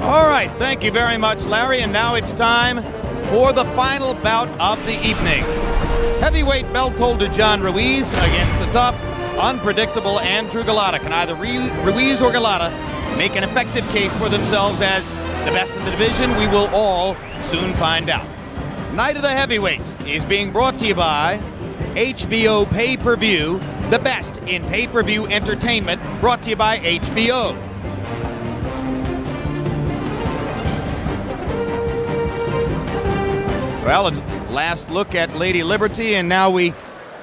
All right, thank you very much, Larry. And now it's time for the final bout of the evening. Heavyweight belt holder John Ruiz against the tough, unpredictable Andrew Golota. Can either Ruiz or Golota make an effective case for themselves as the best in the division? We will all soon find out. Night of the Heavyweights is being brought to you by HBO Pay-Per-View, the best in pay-per-view entertainment, brought to you by HBO. Well, a last look at Lady Liberty, and now we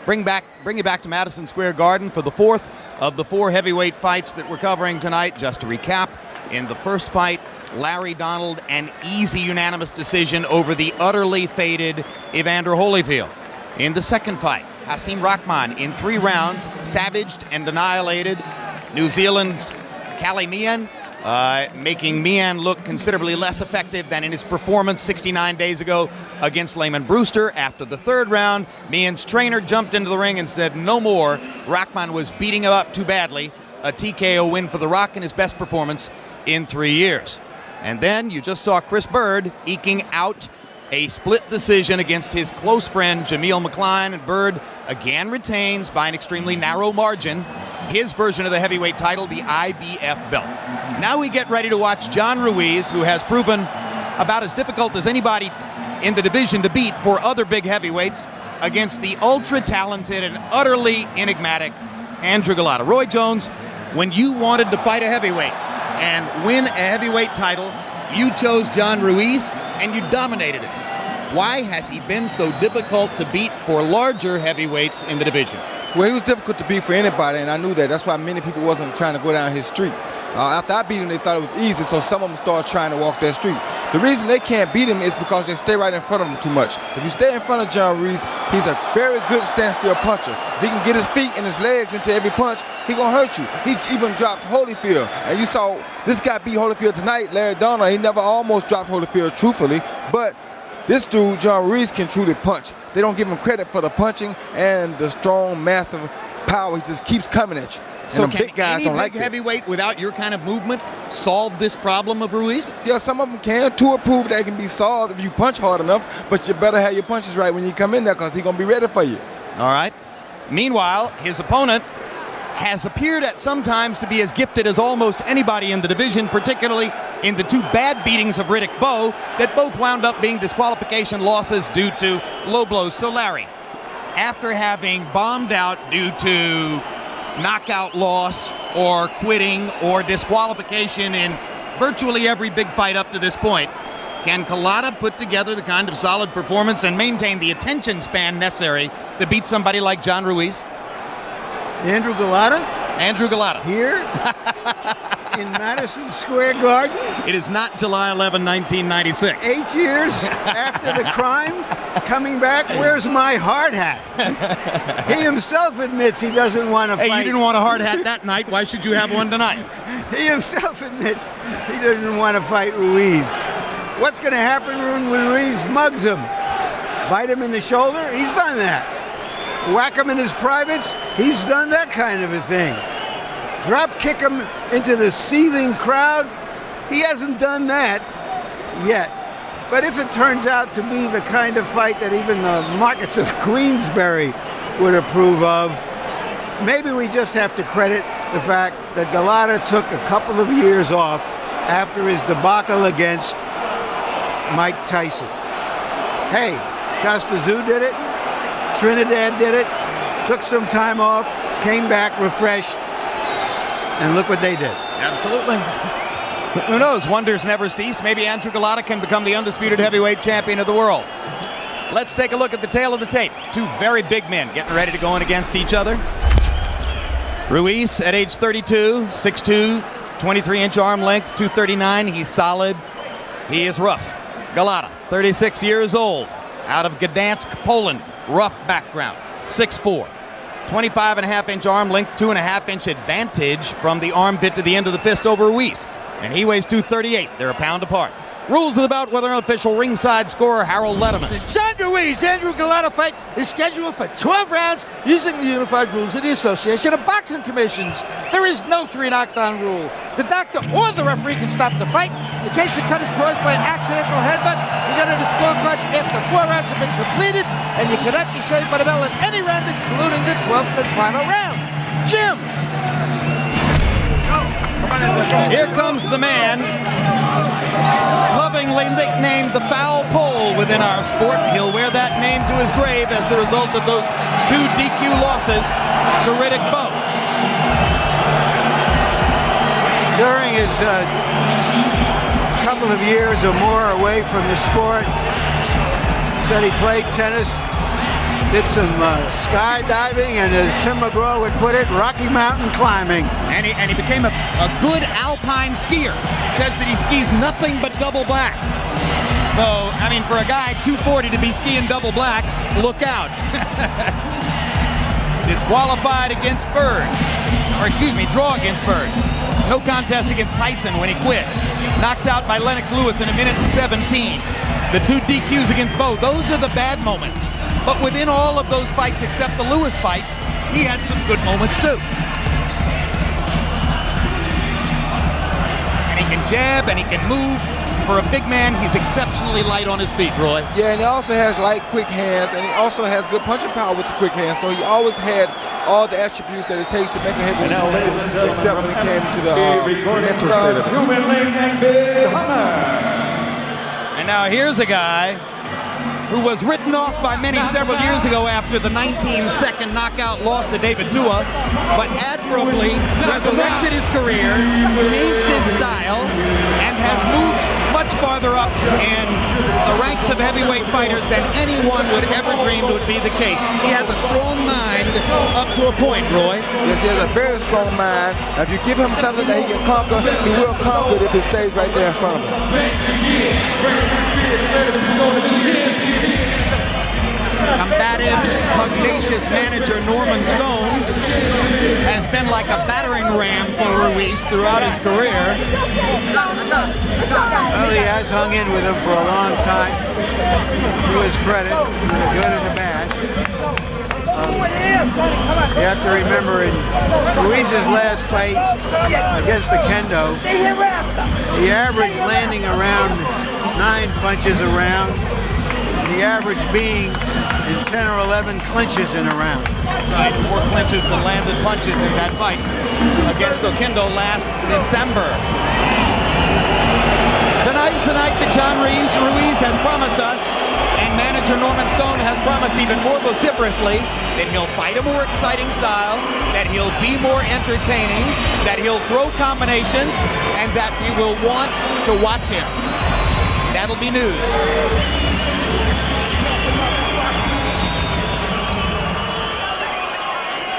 bring you back to Madison Square Garden for the fourth of the four heavyweight fights that we're covering tonight. Just to recap, in the first fight, Larry Donald, an easy unanimous decision over the utterly faded Evander Holyfield. In the second fight, Hasim Rahman, in 3 rounds, savaged and annihilated New Zealand's Cali Meehan, making Meehan look considerably less effective than in his performance 69 days ago against Layman Brewster. After the third round, Meehan's trainer jumped into the ring and said no more. Rahman was beating him up too badly. A TKO win for The Rock in his best performance in 3 years. And then you just saw Chris Bird eking out a split decision against his close friend Jameel McCline, and Bird again retains by an extremely narrow margin his version of the heavyweight title, the IBF belt. Now we get ready to watch John Ruiz, who has proven about as difficult as anybody in the division to beat for other big heavyweights, against the ultra-talented and utterly enigmatic Andrew Golota. Roy Jones, when you wanted to fight a heavyweight and win a heavyweight title, you chose John Ruiz and you dominated it. Why has he been so difficult to beat for larger heavyweights in the division? Well, he was difficult to beat for anybody, and I knew that. That's why many people wasn't trying to go down his street. After I beat him, they thought it was easy, so some of them started trying to walk that street. The reason they can't beat him is because they stay right in front of him too much. If you stay in front of John Ruiz, he's a very good standstill puncher. If he can get his feet and his legs into every punch, he gonna hurt you. He even dropped Holyfield, and you saw this guy beat Holyfield tonight, Larry Donald. He never almost dropped Holyfield, truthfully, but this dude, John Ruiz, can truly punch. They don't give him credit for the punching and the strong, massive power. He just keeps coming at you. So can big guys any big heavyweight without your kind of movement solve this problem of Ruiz? Yeah, some of them can. To prove that can be solved if you punch hard enough, but you better have your punches right when you come in there, because he's going to be ready for you. All right. Meanwhile, his opponent has appeared at some times to be as gifted as almost anybody in the division, particularly in the 2 bad beatings of Riddick Bowe that both wound up being disqualification losses due to low blows. So Larry, after having bombed out due to knockout loss or quitting or disqualification in virtually every big fight up to this point, can Golota put together the kind of solid performance and maintain the attention span necessary to beat somebody like John Ruiz? Andrew Golota? Andrew Golota. Here in Madison Square Garden? It is not July 11, 1996. 8 years after the crime, coming back, where's my hard hat? He himself admits he doesn't want to fight. Hey, you didn't want a hard hat that night. Why should you have one tonight? He himself admits he doesn't want to fight Ruiz. What's going to happen when Ruiz mugs him? Bite him in the shoulder? He's done that. Whack him in his privates? He's done that kind of a thing. Drop kick him into the seething crowd? He hasn't done that yet. But if it turns out to be the kind of fight that even the Marquess of Queensberry would approve of, maybe we just have to credit the fact that Golota took a couple of years off after his debacle against Mike Tyson. Hey, Costa Zoo did it. Trinidad did it. Took some time off, came back refreshed, and look what they did. Absolutely. Who knows? Wonders never cease. Maybe Andrew Golota can become the undisputed heavyweight champion of the world. Let's take a look at the tail of the tape. 2 very big men getting ready to go in against each other. Ruiz at age 32, 6'2", 23-inch arm length, 239. He's solid. He is rough. Golota, 36 years old, out of Gdansk, Poland. Rough background, 6'4", 25.5-inch arm length, 2.5-inch advantage from the armpit to the end of the fist over Ruiz. And he weighs 238. They're a pound apart. Rules of the bout with our official ringside scorer, Harold Letterman. The John Ruiz, Andrew Golota fight is scheduled for 12 rounds using the unified rules of the Association of Boxing Commissions. There is no 3 knockdown rule. The doctor or the referee can stop the fight. In case the cut is caused by an accidental headbutt, you enter the scorecards after 4 rounds have been completed, and you cannot be saved by the bell at any round, including the 12th and final round. Jim! Here comes the man, lovingly nicknamed the foul pole within our sport. He'll wear that name to his grave as the result of those 2 DQ losses to Riddick Bowe. During his couple of years or more away from the sport, said he played tennis, did some skydiving, and as Tim McGraw would put it, Rocky Mountain climbing. And he became a good alpine skier. Says that he skis nothing but double blacks. So, I mean, for a guy 240 to be skiing double blacks, look out. Disqualified against Bird. Or excuse me, draw against Bird. No contest against Tyson when he quit. Knocked out by Lennox Lewis in 1:17. The 2 DQs against Bowe, those are the bad moments. But within all of those fights except the Lewis fight, he had some good moments too. And he can jab and he can move. For a big man, he's exceptionally light on his feet, Roy. Yeah, and he also has light, quick hands, and he also has good punching power with the quick hands. So he always had all the attributes that it takes to make a heavyweight champion, except when it came to the mental state of it. And now here's a guy who was written off by many several years ago after the 19-second knockout loss to David Tua, but admirably resurrected his career, changed his style, and has moved much farther up in the ranks of heavyweight fighters than anyone would ever dream would be the case. He has a strong mind up to a point, Roy. Yes, he has a very strong mind. If you give him something that he can conquer, he will conquer it if it stays right there in front of him. Combative, pugnacious manager Norman Stone has been like a battering ram for Ruiz throughout his career. Well, he has hung in with him for a long time, to his credit, the good and the bad. You have to remember, in Ruiz's last fight against the Kendo, the average landing around 9 punches a round, the average being in 10 or 11 clinches in a round. Right, 4 clinches than landed punches in that fight against Oquendo last December. Tonight's the night that John Ruiz has promised us, and manager Norman Stone has promised even more vociferously that he'll fight a more exciting style, that he'll be more entertaining, that he'll throw combinations, and that we will want to watch him. That'll be news.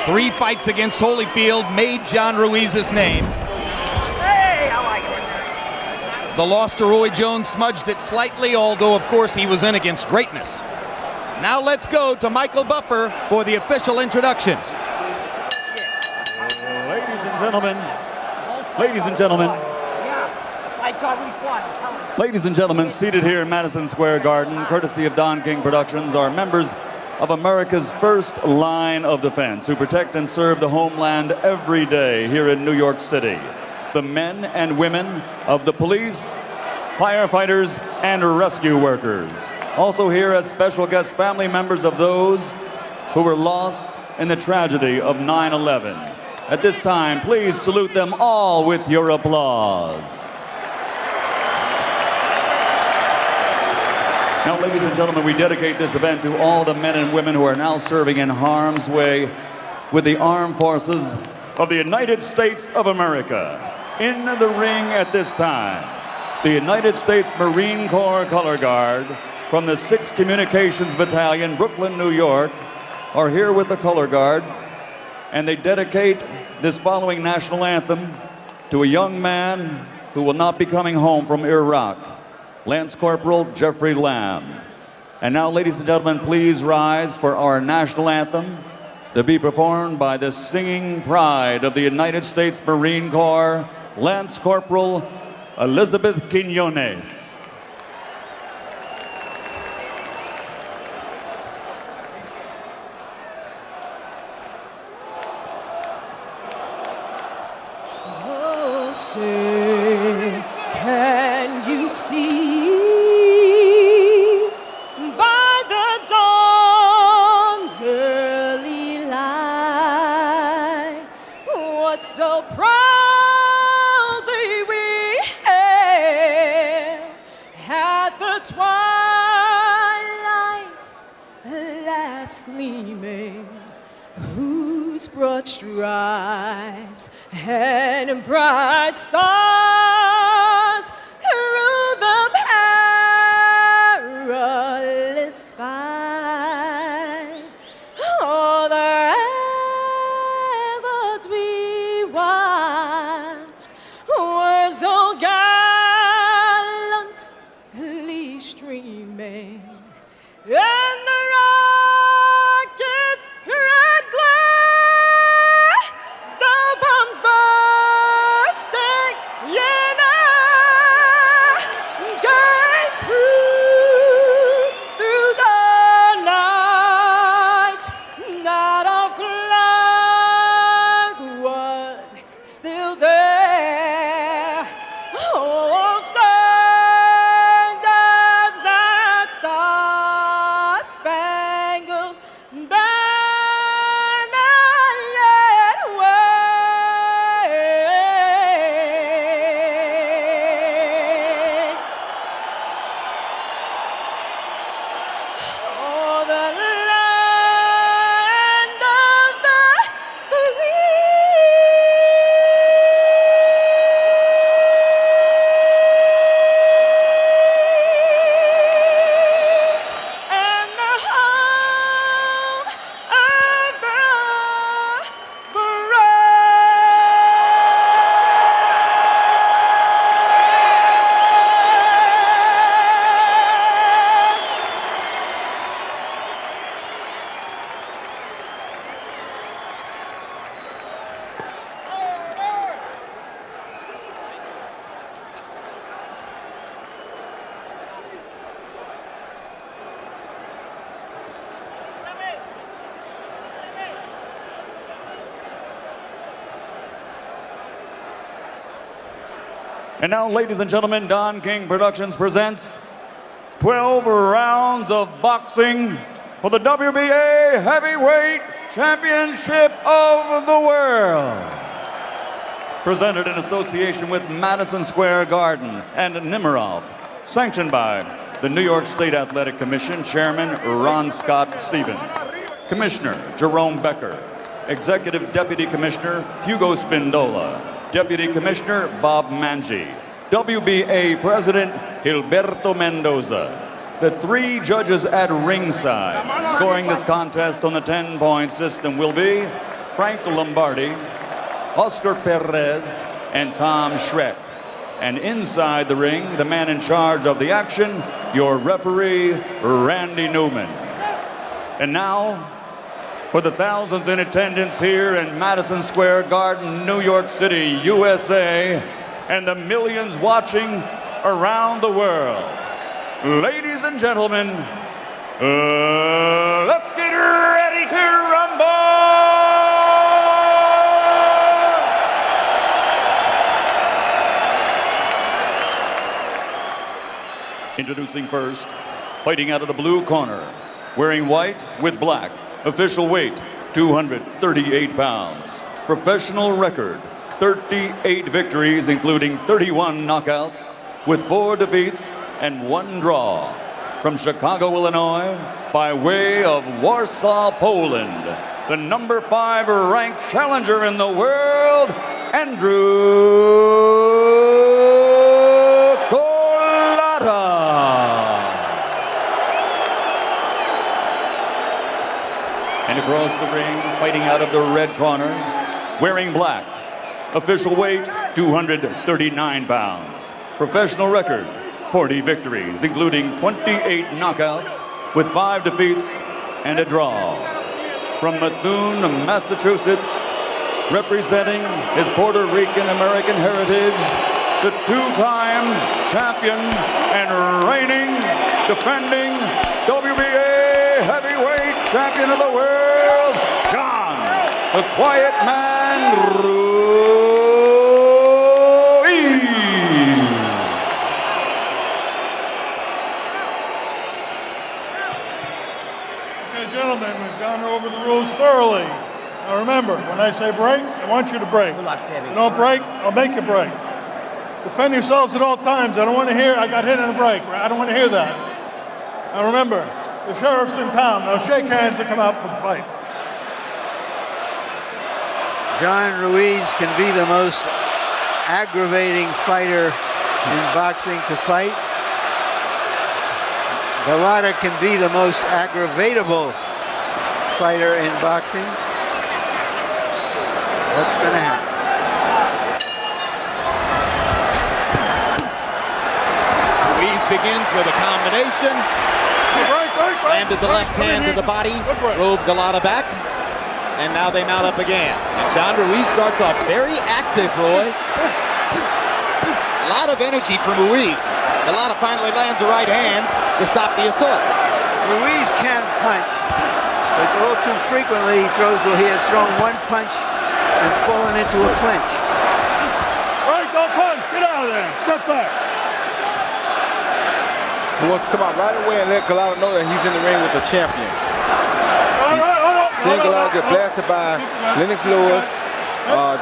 Three fights against Holyfield made John Ruiz's name. The loss to Roy Jones smudged it slightly, although of course he was in against greatness. Now let's go to Michael Buffer for the official introductions. Ladies and gentlemen, seated here in Madison Square Garden, courtesy of Don King Productions, are members of America's first line of defense who protect and serve the homeland every day here in New York City. The men and women of the police, firefighters, and rescue workers. Also here as special guest family members of those who were lost in the tragedy of 9/11. At this time, please salute them all with your applause. Now, ladies and gentlemen, we dedicate this event to all the men and women who are now serving in harm's way with the armed forces of the United States of America. In the ring at this time, the United States Marine Corps Color Guard from the 6th Communications Battalion, Brooklyn, New York, are here with the Color Guard, and they dedicate this following national anthem to a young man who will not be coming home from Iraq, Lance Corporal Jeffrey Lamb. And now, ladies and gentlemen, please rise for our national anthem to be performed by the singing pride of the United States Marine Corps, Lance Corporal Elizabeth Quinones. you see by the dawn's early light what so proudly we hailed at the twilight's last gleaming, whose broad stripes and bright stars through the perilous fight, all the ramparts we watched were so gallantly streaming, and the rockets' red glare, the bombs bursting in air, gave proof through the night that our flag was still there. Oh, stand as that star-spangled banner yet waves. Oh, the land of the free and the home of the And now, ladies and gentlemen, Don King Productions presents 12 rounds of boxing for the WBA Heavyweight Championship of the World. Presented in association with Madison Square Garden and Nemiroff. Sanctioned by the New York State Athletic Commission Chairman Ron Scott Stevens. Commissioner Jerome Becker. Executive Deputy Commissioner Hugo Spindola. Deputy Commissioner Bob Manji. WBA President Gilberto Mendoza. The three judges at ringside scoring this contest on the 10-point system will be Frank Lombardi, Oscar Perez, and Tom Schreck. And inside the ring, the man in charge of the action, your referee, Randy Newman. And now, for the thousands in attendance here in Madison Square Garden, New York City, USA, and the millions watching around the world. Ladies and gentlemen, let's get ready to rumble! Introducing first, fighting out of the blue corner, wearing white with black, official weight, 238 pounds. Professional record, 38 victories, including 31 knockouts, with 4 defeats and 1 draw. From Chicago, Illinois, by way of Warsaw, Poland, the number 5 ranked challenger in the world, Andrew Golota. And across the ring, fighting out of the red corner, wearing black, official weight, 239 pounds. Professional record, 40 victories, including 28 knockouts, with 5 defeats and a draw. From Methuen, Massachusetts, representing his Puerto Rican American heritage, the 2-time champion and reigning, defending WBA heavyweight champion of the world, John, the Quiet Man, Ruiz. gentlemen, we've gone over the rules thoroughly. Now remember, when I say break, I want you to break. Good luck, Sammy. You don't break, I'll make you break. Defend yourselves at all times. I don't want to hear, I got hit in the break. I don't want to hear that. Now remember, the sheriff's in town. Now shake hands and come out for the fight. John Ruiz can be the most aggravating fighter in boxing to fight. Golota can be the most aggravatable fighter in boxing. What's going to happen? Ruiz begins with a combination. Landed the left hand to the body, drove Golota back, and now they mount up again. And John Ruiz starts off very active, Roy. A lot of energy from Ruiz. Golota finally lands a right hand to stop the assault. Ruiz can punch, but a little too frequently he has thrown one punch and fallen into a clinch. Right, don't punch. Get out of there. Step back. He wants to come out right away and let Golota know that he's in the ring with a champion. Seeing Golota get blasted by Lennox Lewis,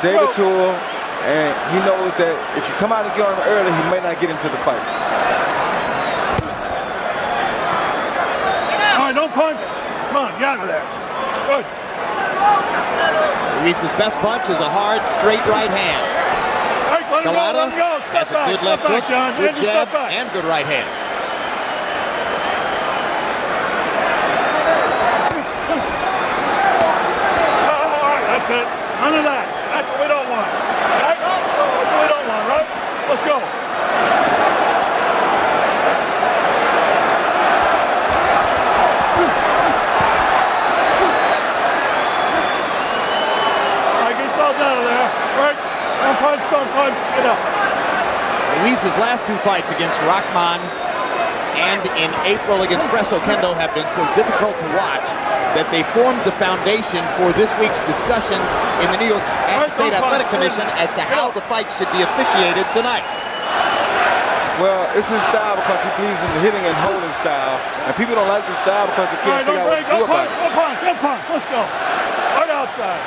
David Toole, and he knows that if you come out and get on him early, he may not get into the fight. All right, don't punch. Come on, get out of there. Good. Ruiz's best punch is a hard, straight right hand. Right, let him Golota go. has a good left hook, John. good jab, and good right hand. That's it. None of that. That's what we don't want. Right? That's what we don't want, right? Let's go. All right, get yourselves out of there. Right? Don't punch, don't punch. Get up. Ruiz's last two fights against Rahman and in April against Presso Kendo have been so difficult to watch that they formed the foundation for this week's discussions in the New York State Athletic Commission as to how the fight should be officiated tonight. Well, it's his style because he believes in the hitting and holding style, and people don't like this style because they can't figure out what to do about it. Don't punch, don't punch. Let's go. Right outside.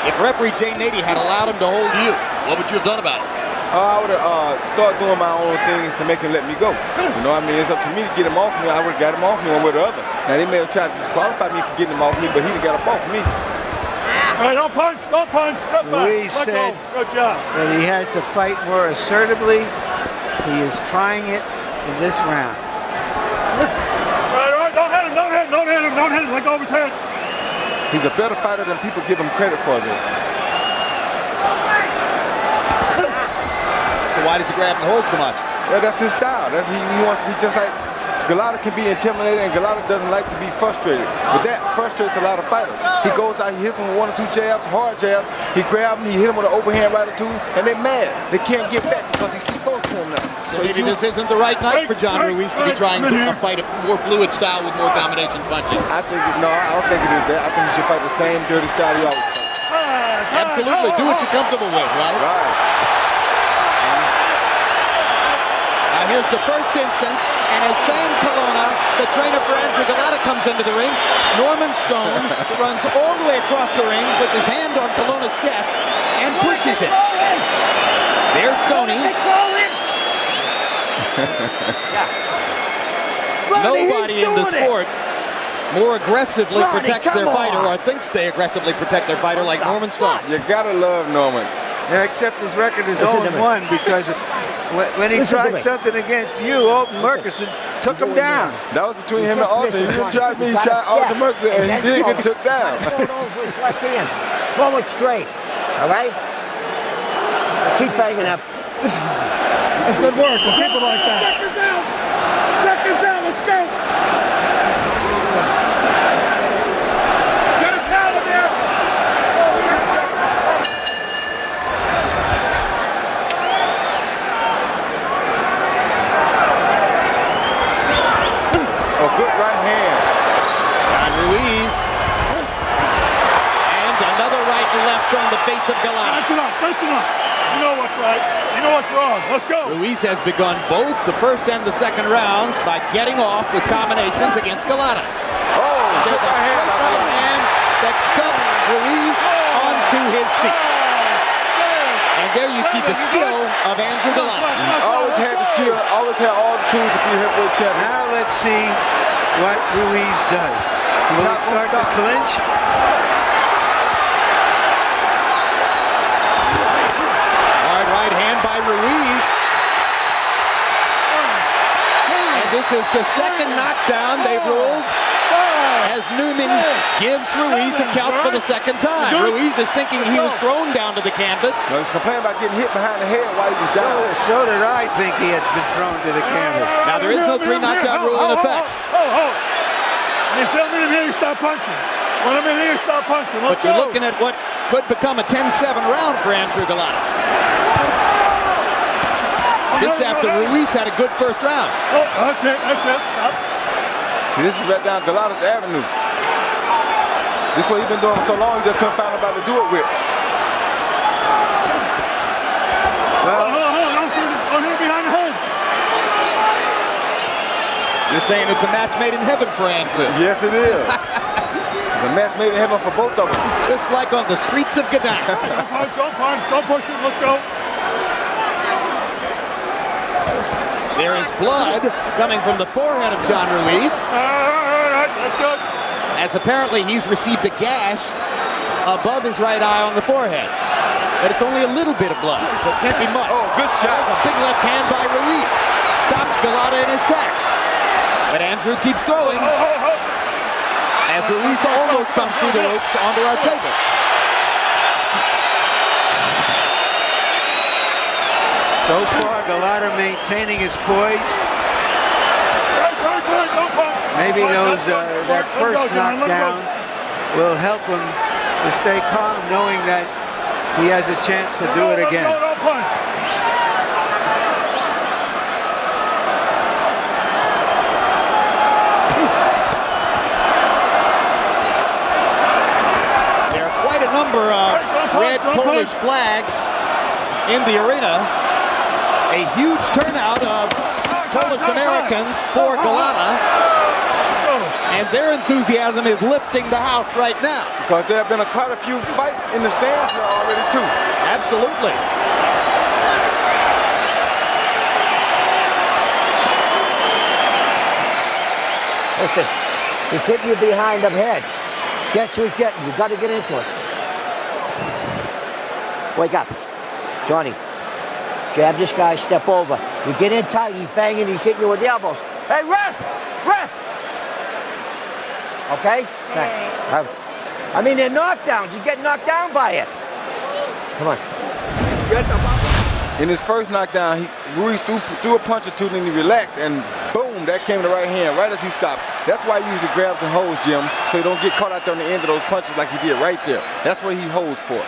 If referee Jay Nady had allowed him to hold you, what would you have done about it? I would have started doing my own things to make him let me go. You know what I mean? It's up to me to get him off me. I would have got him off me one way or the other. Now, they may have tried to disqualify me for getting him off me, but he'd have got up off me. All right, don't punch, don't punch. Step back. Ruiz said good job. That he has to fight more assertively. He is trying it in this round. All right, don't hit him, don't hit him, don't hit him, don't hit him. Let go of his head. He's a better fighter than people give him credit for, though. So why does he grab and hold so much? Well, that's his style. He wants. He just like Golota can be intimidated, and Golota doesn't like to be frustrated. But that frustrates a lot of fighters. He goes out, he hits him with one or two jabs, hard jabs. He grabs him, he hit him with an overhand right or two, and they're mad. They can't get back because he's too close to him now. So maybe this isn't the right night for John Ruiz to be trying to fight a more fluid style with more combination punching. I think no, I don't think it is that. I think he should fight the same dirty style he always fights. Absolutely, do what you're comfortable with, right? Right. Now here's the first instance, and as Sam Colonna, the trainer for Andrew Golota, comes into the ring, Norman Stone runs all the way across the ring, puts his hand on Colonna's chest, and pushes it. There's Stoney. Nobody in the sport more aggressively protects their fighter or thinks they aggressively protect their fighter like Norman Stone. You gotta love Norman. Yeah, except his record is 0-1 because when he tried something against you, Alton Murkison took him down. That was between him and Alton. He didn't try me, he tried Alton Murkison, and he did get took down. Left hand. Forward straight. All right? Keep banging up. That's good work. We'll keep it like that. Seconds out. Seconds out. Let's go. Get him out of there. A good right hand. John Ruiz. And another right and left on the face of Golota. That's enough. That's enough. You know what's right. You know know what's wrong. Let's go. Ruiz has begun both the first and the second rounds by getting off with combinations against Golota. There's a right hand that dumps Ruiz onto his seat. And there you see the skill of Andrew Golota. Always had the skill, always had all the tools to be heavyweight champion. Now let's see what Ruiz does. Will he start to clinch? Hard right hand by Ruiz. And this is the second knockdown they've ruled as Newman gives Ruiz a count for the second time. Ruiz is thinking he was thrown down to the canvas. No, he's complaining about getting hit behind the head while he was down. So did I think he had been thrown to the canvas. Now there is no 3 knockdown rule in effect. When you feel me in here, you stop punching. When I'm in here, you stop punching. Let's But you're go. looking at what could become a 10-7 round for Andrew Golota. This after Ruiz had a good first round. Oh, that's it. Stop. See, this is right down Golota's avenue. This is what he's been doing for so long, he just couldn't find nobody to do it with. Don't hit behind the head. You're saying it's a match made in heaven for Andrew. Yes, it is. It's a match made in heaven for both of them. Just like on the streets of Gdańsk. Don't push it. Let's go. There is blood coming from the forehead of John Ruiz, All right, that's good. as apparently he's received a gash above his right eye on the forehead. But it's only a little bit of blood, so it can't be much. Oh, good shot. A big left hand by Ruiz. Stops Golota in his tracks. But Andrew keeps throwing as Ruiz almost comes through the ropes onto our table. So far, Golota maintaining his poise. Maybe that first knockdown will help him to stay calm, knowing that he has a chance to do it again. Don't punch. There are quite a number of red Polish flags in the arena. A huge turnout of Polish Americans for Golota, and their enthusiasm is lifting the house right now. Because there have been quite a few fights in the stands here already, too. Absolutely. Listen, he's hitting you behind the head. That's who he's getting. You got to get into it. Wake up. Johnny. Jab this guy, step over. You get in tight, he's banging, he's hitting you with the elbows. Hey, ref! Okay? I mean, they're knockdowns. You get knocked down by it. Come on. Get the ball. In his first knockdown, Ruiz threw a punch or two, then he relaxed, and boom, that came in the right hand right as he stopped. That's why he usually grabs and holds, Jim, so he don't get caught out there on the end of those punches like he did right there. That's what he holds for.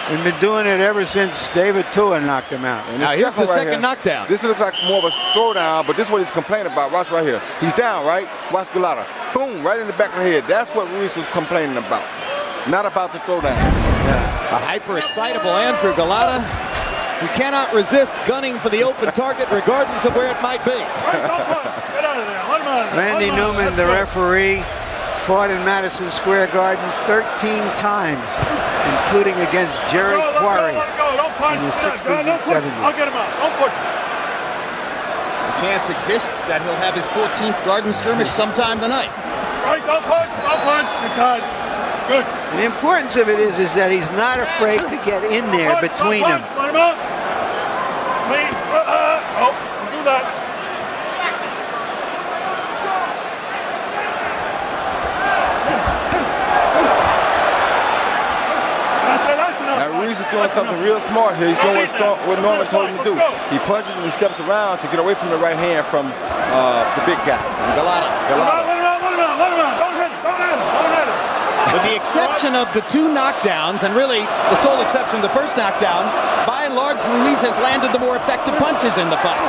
We've been doing it ever since David Tua knocked him out. And Now here's the second here, knockdown. This looks like more of a throwdown, but this is what he's complaining about. Watch right here. He's down, right? Watch Golota. Boom, right in the back of the head. That's what Ruiz was complaining about. Not about the throwdown. A hyper-excitable Andrew Golota, who cannot resist gunning for the open target regardless of where it might be. Get out of there. Let him out of there. Randy Newman, the referee, fought in Madison Square Garden 13 times, including against Jerry Quarry in the 60s and 70s. I'll get him out. Don't push him. The chance exists that he'll have his 14th garden skirmish sometime tonight. Right, don't punch. You're tied. Good. The importance of it is that he's not afraid to get in there between them. Let him out. Clean. Oh, don't do that. Now Ruiz is doing something real smart here. He's doing what Norman told him to do. He punches and he steps around to get away from the right hand from the big guy. Golota. Let him out. Don't hit him. With the exception of the 2 knockdowns, and really the sole exception of the first knockdown, by and large, Ruiz has landed the more effective punches in the fight.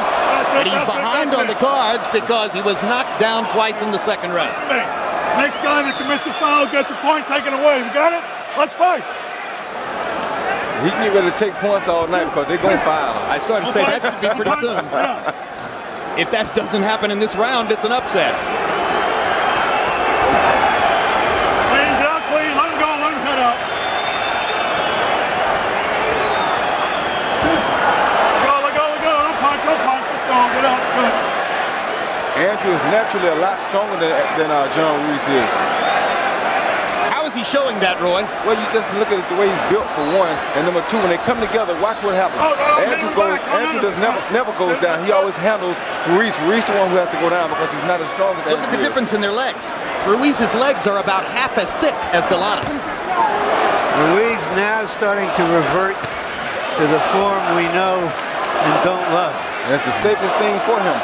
But he's behind on the cards because he was knocked down twice in the second round. Next guy that commits a foul gets a point taken away. You got it? Let's fight. He can get ready to take points all night because they're going to foul. I started to say that should be pretty soon. If that doesn't happen in this round, it's an upset. Clean, get out clean. Let him go. Let him head out. Let go. Don't punch. Let's go. Get out. Good. Andrew is naturally a lot stronger than John Ruiz is. How is he showing that, Roy? Well, you just look at the way he's built for one, and number two, when they come together, watch what happens. Andrew does never goes down. He always handles Ruiz. Ruiz the one who has to go down because he's not as strong as Andrew. Look at the difference in their legs. Ruiz's legs are about half as thick as Golot's. Ruiz now starting to revert to the form we know and don't love. And it's the safest thing for him.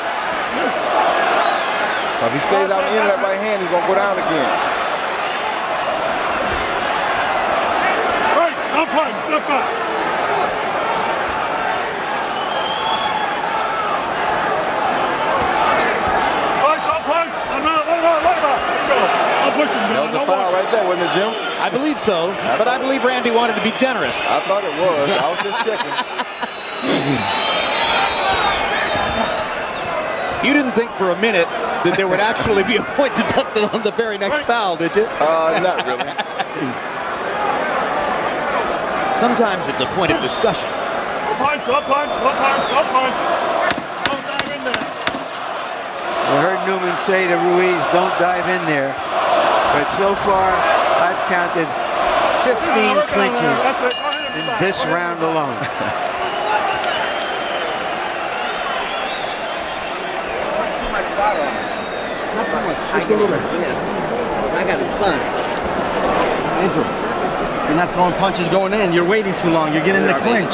If he stays out in that right hand, he's going to go down again. Right, don't punch, step back. Punch. Let's go. I'll push him. That was a foul right there, wasn't it, Jim? I believe so, but I believe Randy wanted to be generous. I thought it was. I was just checking. You didn't think for a minute that there would actually be a point deducted on the very next foul, did you? Not really. Sometimes it's a point of discussion. Punch. Don't dive in there. I heard Newman say to Ruiz, don't dive in there. But so far, I've counted 15 clinches in this round alone. Not too much. Just a little bit. I got a spine. Andrew, you're not throwing punches going in. You're waiting too long. You're getting in the clinch.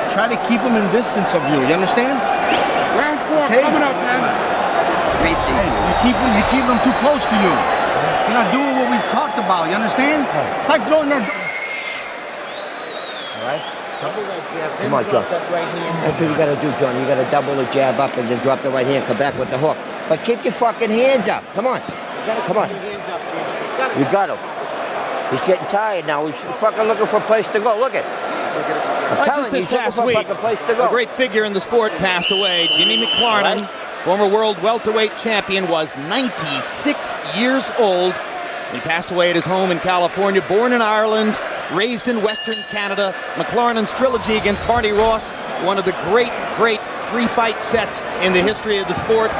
Try to keep them in distance of you. You understand? Round 4 coming up, man. Hey, you keep them too close to you. You're not doing what we've talked about. You understand? It's like throwing that. All right. Come on, John. That's what you got to do, John. You got to double the jab up and then drop the right hand, come back with the hook. But keep your fucking hands up. Come on. Come on. You got him. He's getting tired now. He's fucking looking for a place to go. Look at. I'm telling you, he's looking for a fucking place to go. A great figure in the sport passed away. Jimmy McLarnin, former world welterweight champion, was 96 years old. He passed away at his home in California, born in Ireland, raised in Western Canada. McLarnin's trilogy against Barney Ross, one of the great three-fight sets in the history of the sport.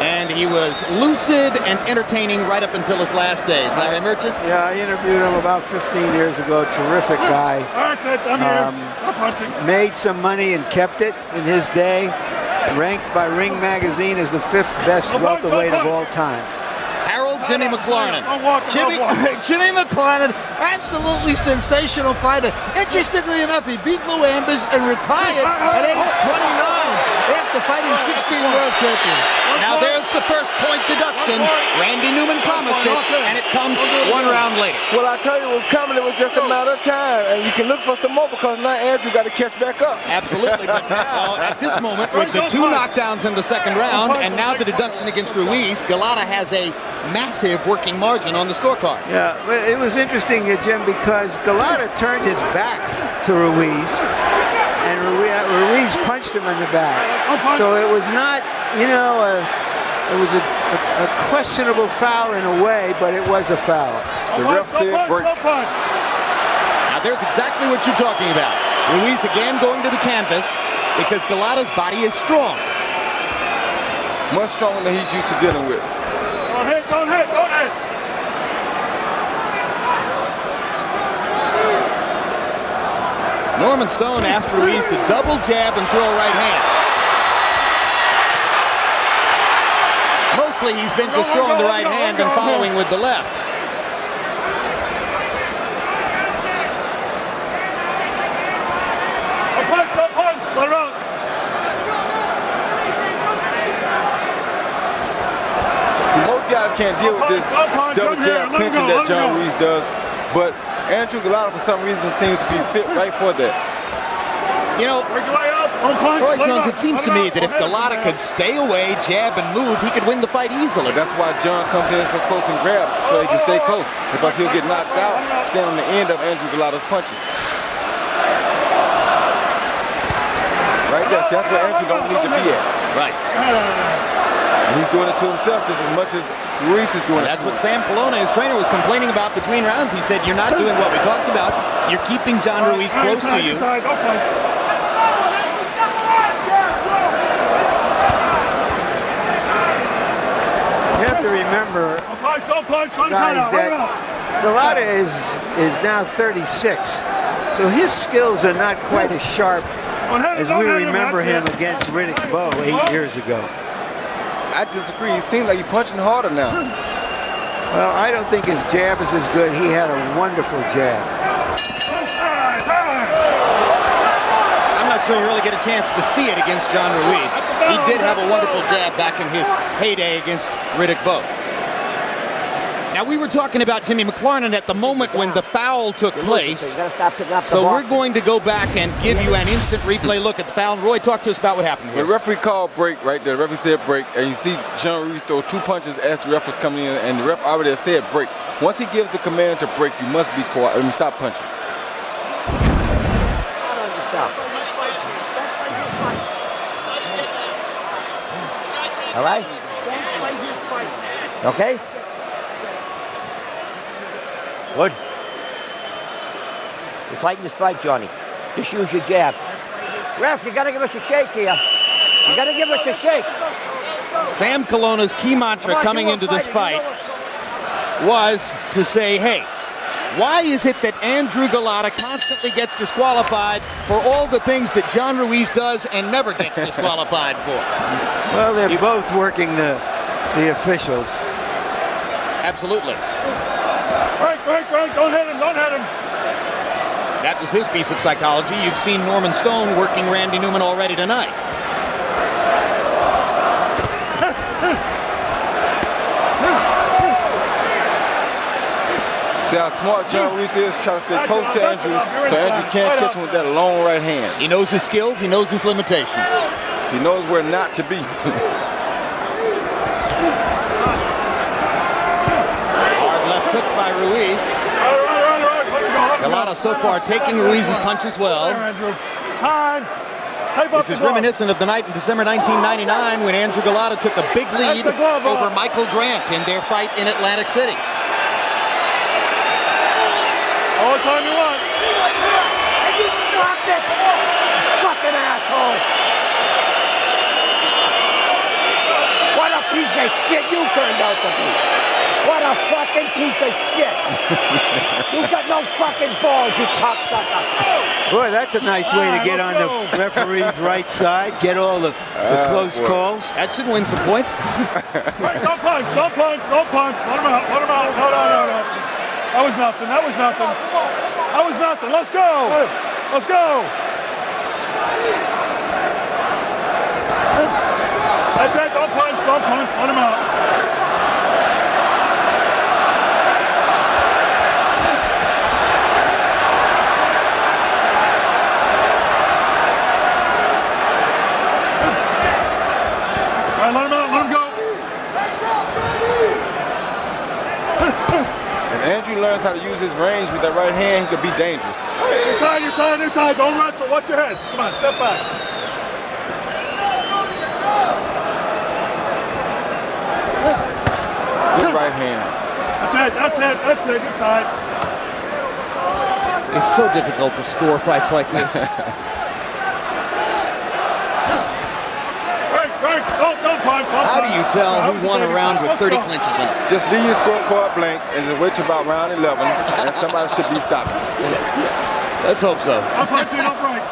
And he was lucid and entertaining right up until his last days. Larry Merchant? Yeah, I interviewed him about 15 years ago. Terrific guy. That's it. I'm here. I'm punching. Made some money and kept it in his day. Ranked by Ring Magazine as the 5th best welterweight of all time. Harold Jimmy McLarnin. Jimmy McLarnin, absolutely sensational fighter. Interestingly enough, he beat Lou Ambers and retired at age 29 after fighting 16 world champions. Now there's the first point deduction. Randy Newman promised it, and it comes one round later. Well, I tell you it was coming. It was just a matter of time. And you can look for some more because now Andrew got to catch back up. Absolutely, but now, at this moment, with the 2 knockdowns in the second round, and now the deduction against Ruiz, Golota has a massive working margin on the scorecard. Yeah, it was interesting, Jim, because Golota turned his back to Ruiz, and Ruiz punched him in the back. So it was not, it was a questionable foul in a way, but it was a foul. The ref said break. Now there's exactly what you're talking about. Ruiz again going to the canvas because Golota's body is strong. Much stronger than he's used to dealing with. Don't hit. Norman Stone asked Ruiz to double jab and throw a right hand. Mostly he's been just throwing the right hand and following with the left. Punch. Let it out. See, most guys can't deal with this double jab clinching that John Ruiz does, but Andrew Golota for some reason seems to be fit right for that. Roy Jones, it seems to me that if Golota could stay away, jab, and move, he could win the fight easily. That's why John comes in so close and grabs, so he can stay close, because he'll get knocked out, stand on the end of Andrew Golota's punches. right there. See, that's where Andrew don't need to be at. Right. And he's doing it to himself just as much as Ruiz is doing it. That's what Sam Colonna, his trainer, was complaining about between rounds. He said, you're not doing what we talked about. You're keeping John Ruiz close to you. You have to remember, guys, that Golota is now 36, so his skills are not quite as sharp as we remember him against Riddick Bowe 8 years ago. I disagree. He seems like he's punching harder now. Well, I don't think his jab is as good. He had a wonderful jab. I'm not sure you really get a chance to see it against John Ruiz. He did have a wonderful jab back in his heyday against Riddick Bowe. Now, we were talking about Jimmy McLarnin at the moment when the foul took place. So we're going to go back and give you an instant replay look at the foul. And Roy, talk to us about what happened here. The referee called break right there. The referee said break, and you see John Ruiz throw 2 punches as the ref was coming in, and the ref already said break. Once he gives the command to break, you must be quiet. I mean, stop punching. All right? Okay? Good. You're fighting this fight, Johnny. Just use your jab. Ref, you gotta give us a shake here. You gotta give us a shake. Sam Colonna's key mantra coming into this fight was to say, hey, why is it that Andrew Golota constantly gets disqualified for all the things that John Ruiz does and never gets disqualified for? Well, they're both working the officials. Absolutely. Break, don't hit him, That was his piece of psychology. You've seen Norman Stone working Randy Newman already tonight. See how smart John Ruiz is, trying to stay close to Andrew, so Andrew can't catch him with that long right hand. He knows his skills, he knows his limitations. He knows where not to be. Hard left hook by Ruiz. Golota so far taking Ruiz's punches well. This is reminiscent of the night in December 1999 when Andrew Golota took a big lead over Michael Grant in their fight in Atlantic City. All the time you want. You stopped it! Fucking asshole! What a piece of shit you turned out to be! What a fucking piece of shit! You got no fucking balls, you cocksucker! Boy, that's a nice way to get on the referee's right side, get all the close calls. That should win some points. Wait, don't punch. Let him out. No. That was nothing. Let's go. That's it. Don't punch. Let him out. All right, let him go. If Andrew learns how to use his range with that right hand, he could be dangerous. You're tied. Don't wrestle. Watch your head. Come on, step back. Good right hand. That's it. You're tied. It's so difficult to score fights like this. Break. Don't punch. How do you tell who won a round with 30 clinches in it? Just leave your scorecard blank and just wait till about round 11, and somebody should be stopping. Let's hope so. Don't punch, don't break.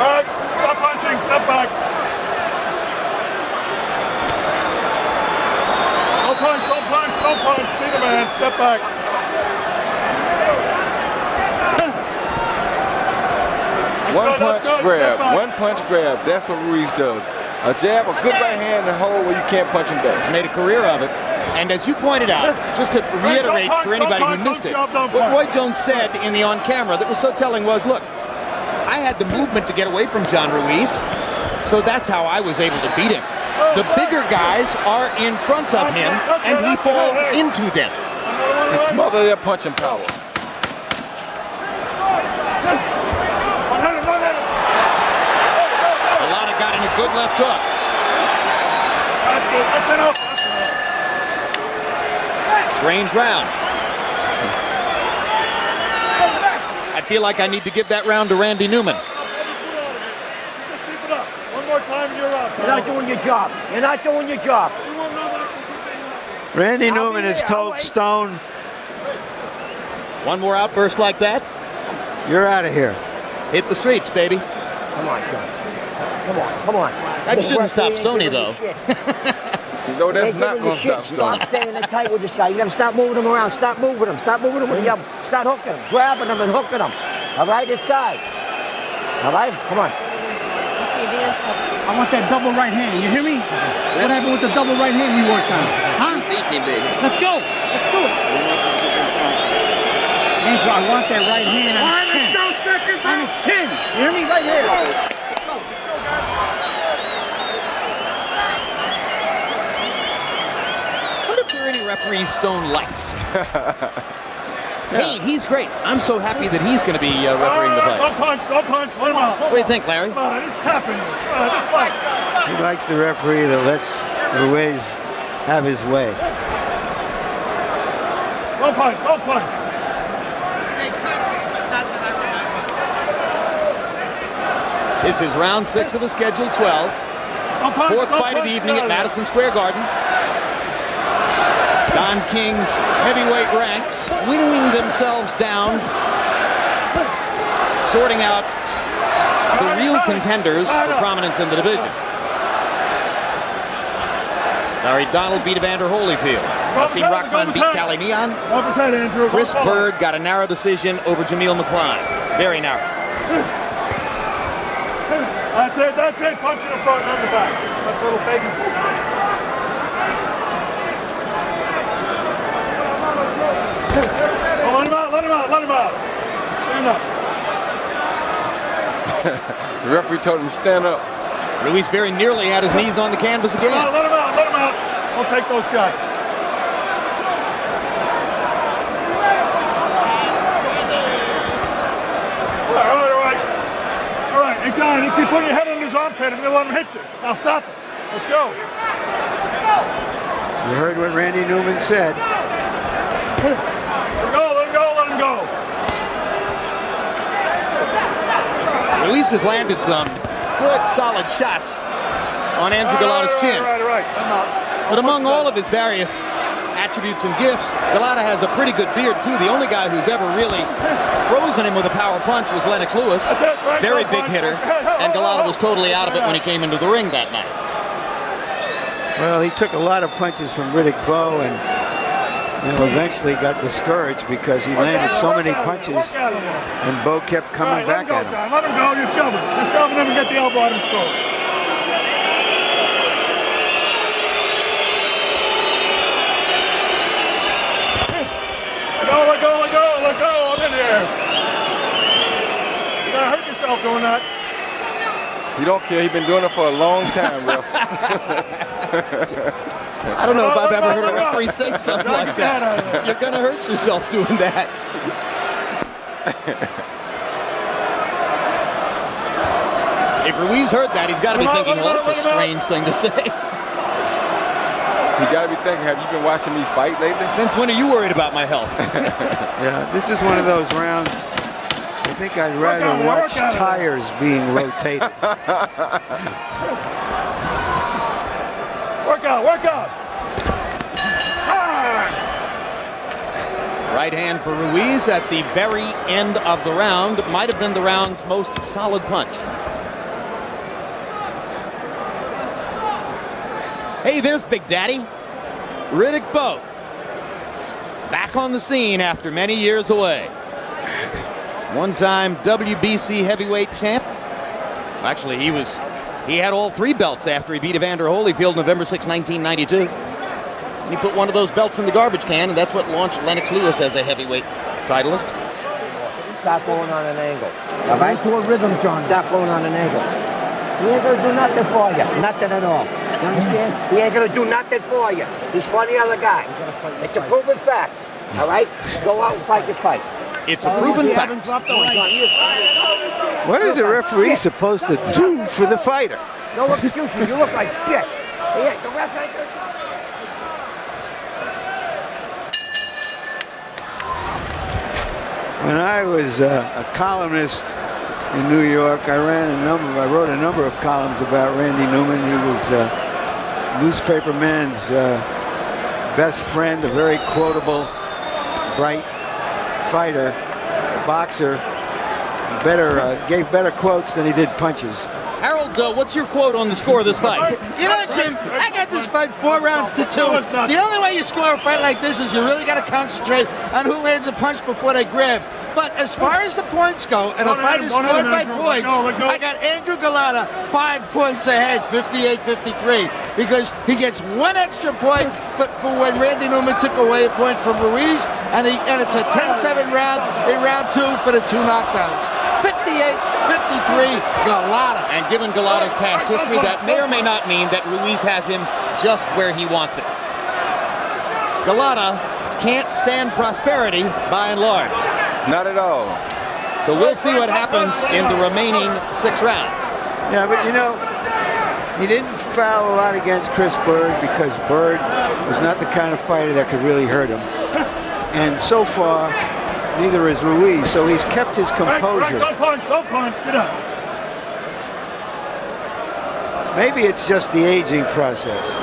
All right, stop punching, step back. Don't punch. Be the man, step back. One punch grab. That's what Ruiz does. A jab, a good right hand, and hold where you can't punch him back. He's made a career of it. And as you pointed out, just to reiterate for anybody who missed it, what Roy Jones said in the on-camera that was so telling was, look, I had the movement to get away from John Ruiz, so that's how I was able to beat him. The bigger guys are in front of him, and he falls into them. To smother their punching power. a good left hook. That's good. That's enough. Strange round. I feel like I need to give that round to Randy Newman. Just keep it up. One more time and you're out. You're not doing your job. You're not doing your job. Randy Newman has told Stone, One more outburst like that, you're out of here. hit the streets, baby. Come on, John. Come on, come on. That shouldn't stop Stoney, though. No, that's not going to stop Stone. Stop staying in tight with this guy. You got to stop moving him around. Stop moving him. Stop moving him. Start hooking him. Grabbing him and hooking him. All right, inside. All right, come on. I want that double right hand. You hear me? What happened with the double right hand we worked on? Huh? Let's go. Let's do it. Andrew, I want that right hand on his chin. On his chin. You hear me? Right here. What if there are any referees Stone likes? Hey, he's great. I'm so happy that he's going to be refereeing the fight. Don't punch. Don't punch. Let him out. What do you think, Larry? Come on, he's tapping you. Just fight. He likes the referee that lets Ruiz have his way. Don't punch. Don't punch. This is round 6 of a scheduled 12. Don't punch. Fourth fight of the evening at Madison Square Garden. Don King's heavyweight ranks winnowing themselves down, sorting out the real contenders for prominence in the division. Larry Donald beat Evander Holyfield. Nassim Rahman beat Cali Neon. Off his head, Andrew. Chris Bird got a narrow decision over Jameel McCline. Very narrow. That's it. That's it. Punch in the front, not in the back. That's a little begging bullshit. Oh, let him out. Let him out. Let him out. Stand up. The referee told him to stand up. Ruiz very nearly had his knees on the canvas again. Let him out. Let him out. Don't take those shots. All right. Hey, John, you keep putting your head on his armpit and then let him hit you. Now stop it. Let's go. You heard what Randy Newman said. Let him go. Let him go. Let him go. Ruiz has landed some good, solid shots on Andrew Golota's chin. Right. I'm out. But among all of his various attributes and gifts, Golota has a pretty good beard, too. The only guy who's ever really frozen him with a power punch was Lennox Lewis. Very big hitter. And Golota was totally out of it when he came into the ring that night. Well, he took a lot of punches from Riddick Bowe and eventually got discouraged because he landed so many punches and Bowe kept coming back at him. Let him go. You're shoving. You're shoving him and get the elbow on his throat. Let go. Let go. I'm in here. You're going to hurt yourself doing that. He don't care. He's been doing it for a long time, ref. I don't know if I've ever heard a referee say something like that. You're going to hurt yourself doing that. If Ruiz heard that, he's got to be thinking, well, that's a strange thing to say. He got to be thinking, have you been watching me fight lately? Since when are you worried about my health? Yeah, this is one of those rounds. I think I'd rather watch tires being rotated. Work out. Right hand for Ruiz at the very end of the round. Might have been the round's most solid punch. Hey, there's Big Daddy. Riddick Bowe. Back on the scene after many years away. One-time WBC heavyweight champ. Actually, he had all 3 belts after he beat Evander Holyfield November 6, 1992. And he put one of those belts in the garbage can, and that's what launched Lennox Lewis as a heavyweight titleist. Stop going on an angle. All right? To a rhythm, John. Stop going on an angle. He ain't gonna do nothing for you. Nothing at all. You understand? He ain't gonna do nothing for you. He's for the other guy. It's a proven fact. All right? Go out and fight your fight. It's a proven fact. What is the referee supposed to do for the fighter? No excuses. You look like shit. Yeah, the ref ain't gonna... When I was a columnist in New York, I wrote a number of columns about Randy Newman. He was newspaperman's best friend, a very quotable, bright fighter, boxer. Gave better quotes than he did punches. Harold, what's your quote on the score of this fight? You know, Jim, I got this fight 4 rounds to 2. The only way you score a fight like this is you really got to concentrate on who lands a punch before they grab. But as far as the points go, and a fight is scored by points, I got Andrew Golota 5 points ahead, 58-53, because he gets 1 extra point for when Randy Newman took away a point from Ruiz, and it's a 10-7 round in round 2 for the 2 knockdowns. 58-53, Golota. And given Golota's past history, that may or may not mean that Ruiz has him just where he wants it. Golota can't stand prosperity by and large. Not at all. So we'll see what happens in the remaining 6 rounds. Yeah, but you know, he didn't foul a lot against Chris Bird because Bird was not the kind of fighter that could really hurt him. And so far, neither is Ruiz, so he's kept his composure. Don't punch, get up. Maybe it's just the aging process.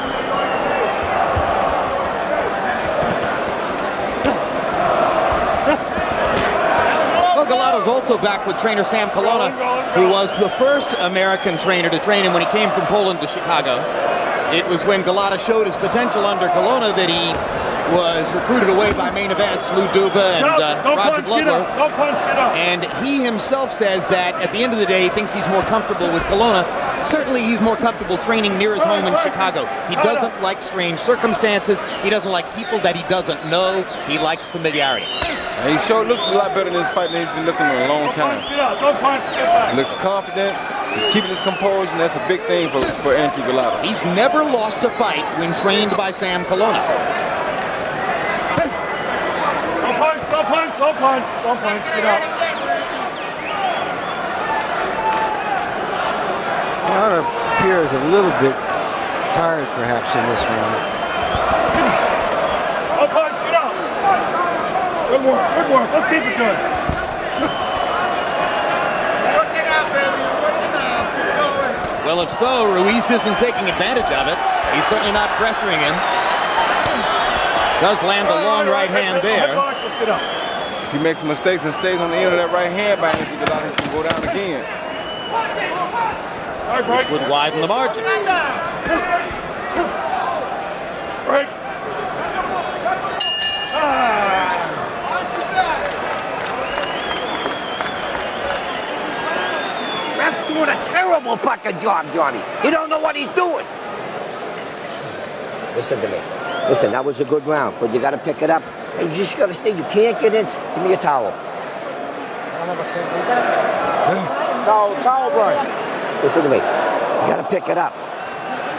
Golota's also back with trainer Sam Colonna, who was the first American trainer to train him when he came from Poland to Chicago. It was when Golota showed his potential under Colonna that he was recruited away by main events, Lou Duva and Roger Bloodworth. And he himself says that at the end of the day, he thinks he's more comfortable with Colonna. Certainly he's more comfortable training near his home in Chicago. He doesn't like strange circumstances. He doesn't like people that he doesn't know. He likes familiarity. And he sure looks a lot better in this fight than he's been looking in a long time. He looks confident. He's keeping his composure, and that's a big thing for Andrew Golota. He's never lost a fight when trained by Sam Colonna. Don't punch, get up. Golota appears a little bit tired, perhaps, in this round. Don't punch, get up. Good work, let's keep it good. Well, if so, Ruiz isn't taking advantage of it. He's certainly not pressuring him. Does land a long right hand there. Let's get up. If he makes mistakes and stays on the end of that right hand by Andrew Golota, he can go down again. Which would widen the margin. Break. Ref's doing a terrible fucking job, Johnny. He don't know what he's doing. Listen to me. Listen, that was a good round, but you got to pick it up. And you just got to stay. You can't get in. Give me a towel. Towel, Brian. Listen to me. You got to pick it up.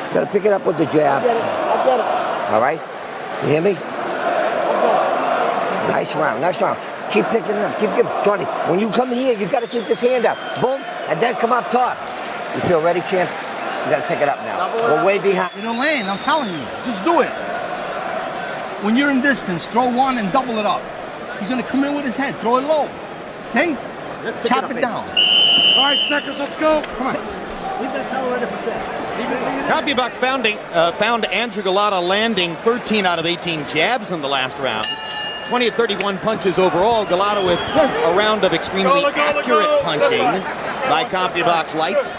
You got to pick it up with the jab. I get it. All right? You hear me? Nice round. Keep picking it up. Keep Johnny, when you come here, you got to keep this hand up. Boom, and then come up top. You feel ready, champ? You got to pick it up now. We're way behind. You know, Lane, I'm telling you, just do it. When you're in distance, throw one and double it up. He's going to come in with his head. Throw it low. Okay? Chop it down. All right, Sneckers, let's go. Come on. Leave that towel ready for set. CompuBox found Andrew Golota landing 13 out of 18 jabs in the last round. 20 of 31 punches overall. Golota with a round of extremely accurate punching by CompuBox lights.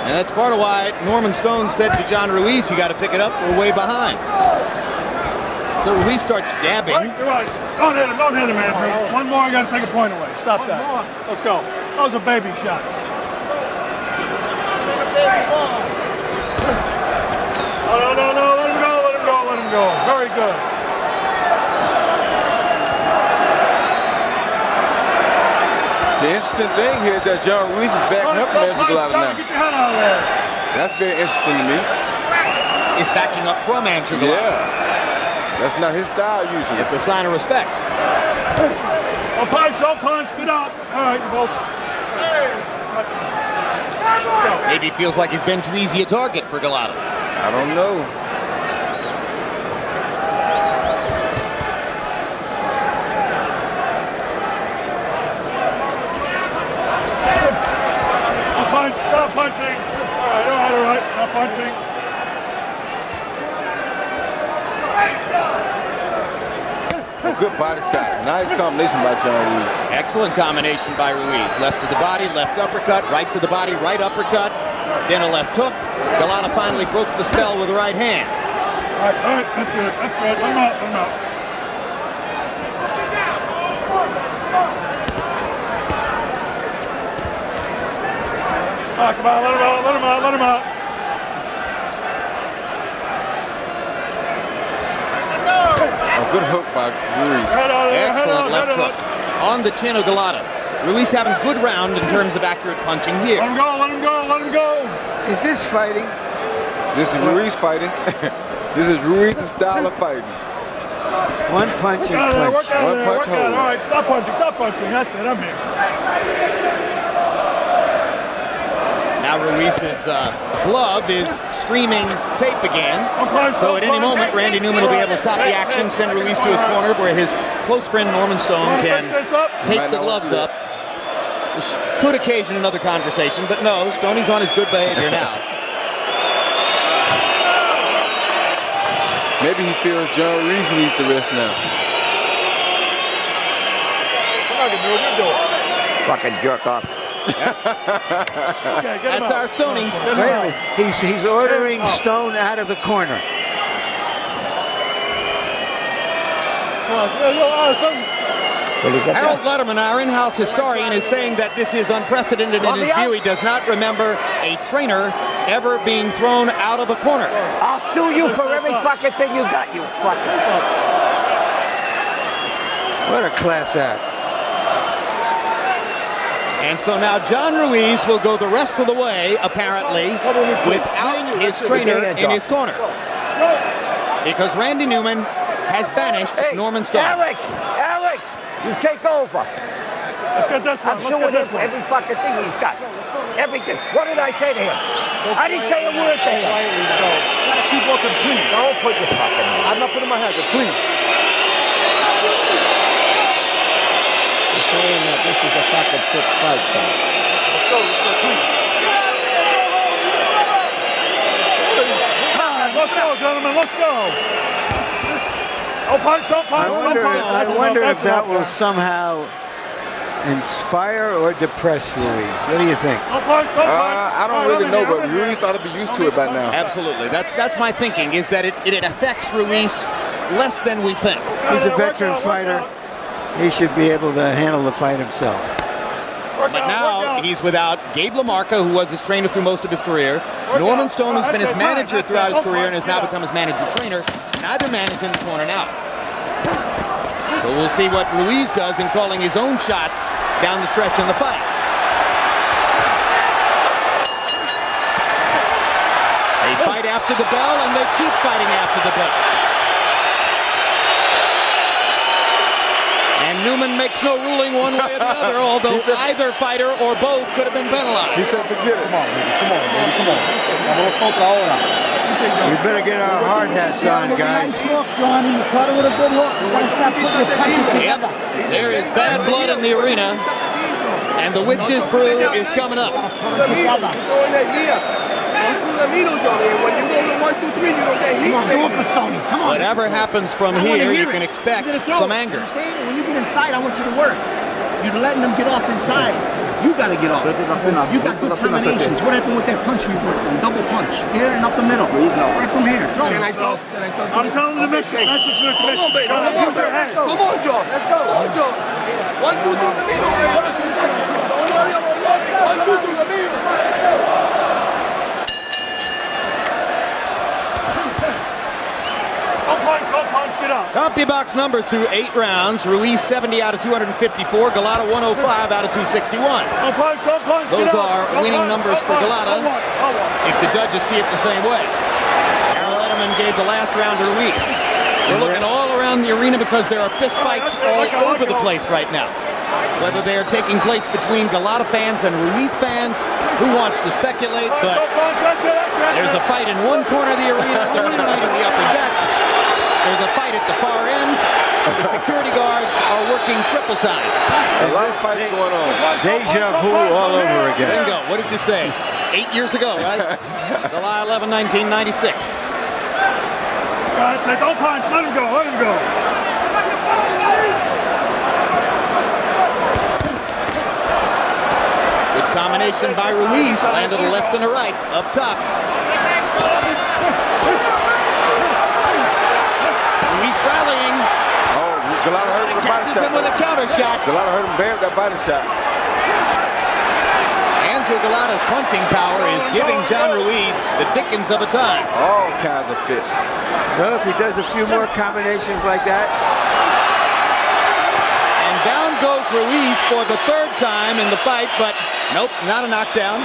And that's part of why Norman Stone said to John Ruiz, you got to pick it up, we're way behind. So Ruiz starts jabbing. You're right. Don't hit him, Andrew. One more, you got to take a point away. Stop that. Let's go. Those are baby shots. No. Let him go. Very good. The interesting thing here is that John Ruiz is backing up from Andrew Golota now. Get your head out of there. That's very interesting to me. Is backing up from Andrew Golota. Yeah. That's not his style usually. It's a sign of respect. Don't punch. Get up. All right, you both. Maybe he feels like he's been too easy a target for Golota. I don't know. Stop punching. All right, stop punching. Good body shot. Nice combination by John Ruiz. Excellent combination by Ruiz. Left to the body, left uppercut, right to the body, right uppercut, then a left hook. Golota finally broke the spell with the right hand. All right, that's good, that's good. Let him out, let him out. Come on, let him out, let him out, let him out. A good hook by Ruiz. Excellent left hook on the chin of Golota. Ruiz having a good round in terms of accurate punching here. Let him go, let him go, let him go. Is this fighting? This is Ruiz fighting. This is Ruiz's style of fighting. One punch and clinch. One punch hold. All right, stop punching, stop punching. That's it, I'm here. Now Ruiz's glove is streaming tape again. So at any moment, Randy Newman will be able to stop the action, send Ruiz to his corner where his close friend Norman Stone can tape the gloves up. Which could occasion another conversation, but no, Stoney's on his good behavior now. Maybe he feels John Ruiz needs to rest now. Fucking jerk off. Okay, that's our Stoney. He's ordering Stone out of the corner. Harold Letterman, our in-house historian, is saying that this is unprecedented in his view. He does not remember a trainer ever being thrown out of a corner. I'll sue you for every fucking thing you got, you fucker. What a class act. And so now John Ruiz will go the rest of the way, apparently, without his trainer in his corner. Because Randy Newman has banished Norman Stone. Alex, you take over. Let's get this one. I'm suing him for every fucking thing he's got. Everything. What did I say to him? I didn't say a word to him. Gotta keep working, please. Don't put your fucking hand. I'm not putting my hands up, please. You're saying that this is a fucking fixed fight, though. Let's go, please. Let's go, gentlemen, let's go. Oh, punch, oh, punch, I wonder if that will somehow inspire or depress Ruiz. What do you think? I don't really know, but Ruiz ought to be used to it by now. Absolutely. That's my thinking, is that it affects Ruiz less than we think. He's a veteran fighter. He should be able to handle the fight himself. But now he's without Gabe LaMarca, who was his trainer through most of his career. Norman Stone, who's been his manager throughout his career and has now become his manager-trainer. Neither man is in the corner now. So we'll see what Ruiz does in calling his own shots down the stretch in the fight. They fight after the bell, and they keep fighting after the bell. And Newman makes no ruling one way or the other, although either fighter or both could have been penalized. He said, forget it. Come on, baby, come on. We better get our hard hats on, guys. Yep, there is bad blood in the arena, and the witch's brew is coming up. Whatever happens from here, you can expect some anger. When you get inside, I want you to work. You're letting them get off inside. You got to get off. You got good combinations. What happened with that punch we worked on? Double punch. Here and up the middle. Right from here. Throw. Can I talk? I'm telling the message to the commission. Come on, Joe. Let's go. Joe. 1, 2, 3, the middle. Don't worry about what. 1, 2, 3, the middle. Punch, get up. CompuBox numbers through 8 rounds. Ruiz 70 out of 254. Golota 105 out of 261. Those are winning numbers for Golota if the judges see it the same way. Harold Letterman gave the last round to Ruiz. We're looking all around the arena because there are fist fights all over the place right now. whether they are taking place between Golota fans and Ruiz fans. Who wants to speculate? But there's a fight in one corner of the arena, the fight in the upper deck. There's a fight at the far end. The security guards are working triple time. A lot of fights going on. Deja vu all over again. Bingo. What did you say? 8 years ago, right? July 11, 1996. Don't punch. Let him go. Let him go. Good combination by Ruiz. Landed a left and a right up top. Ruiz rallying. Oh, Golota hurt him with a body Catches shot. him with a counter shot. Golota hurt him bad with that body shot. Andrew Golota's punching power is giving John Ruiz the dickens of a time. All kinds of fits. Well, if he does a few more combinations like that. And down goes Ruiz for the third time in the fight, but nope, not a knockdown.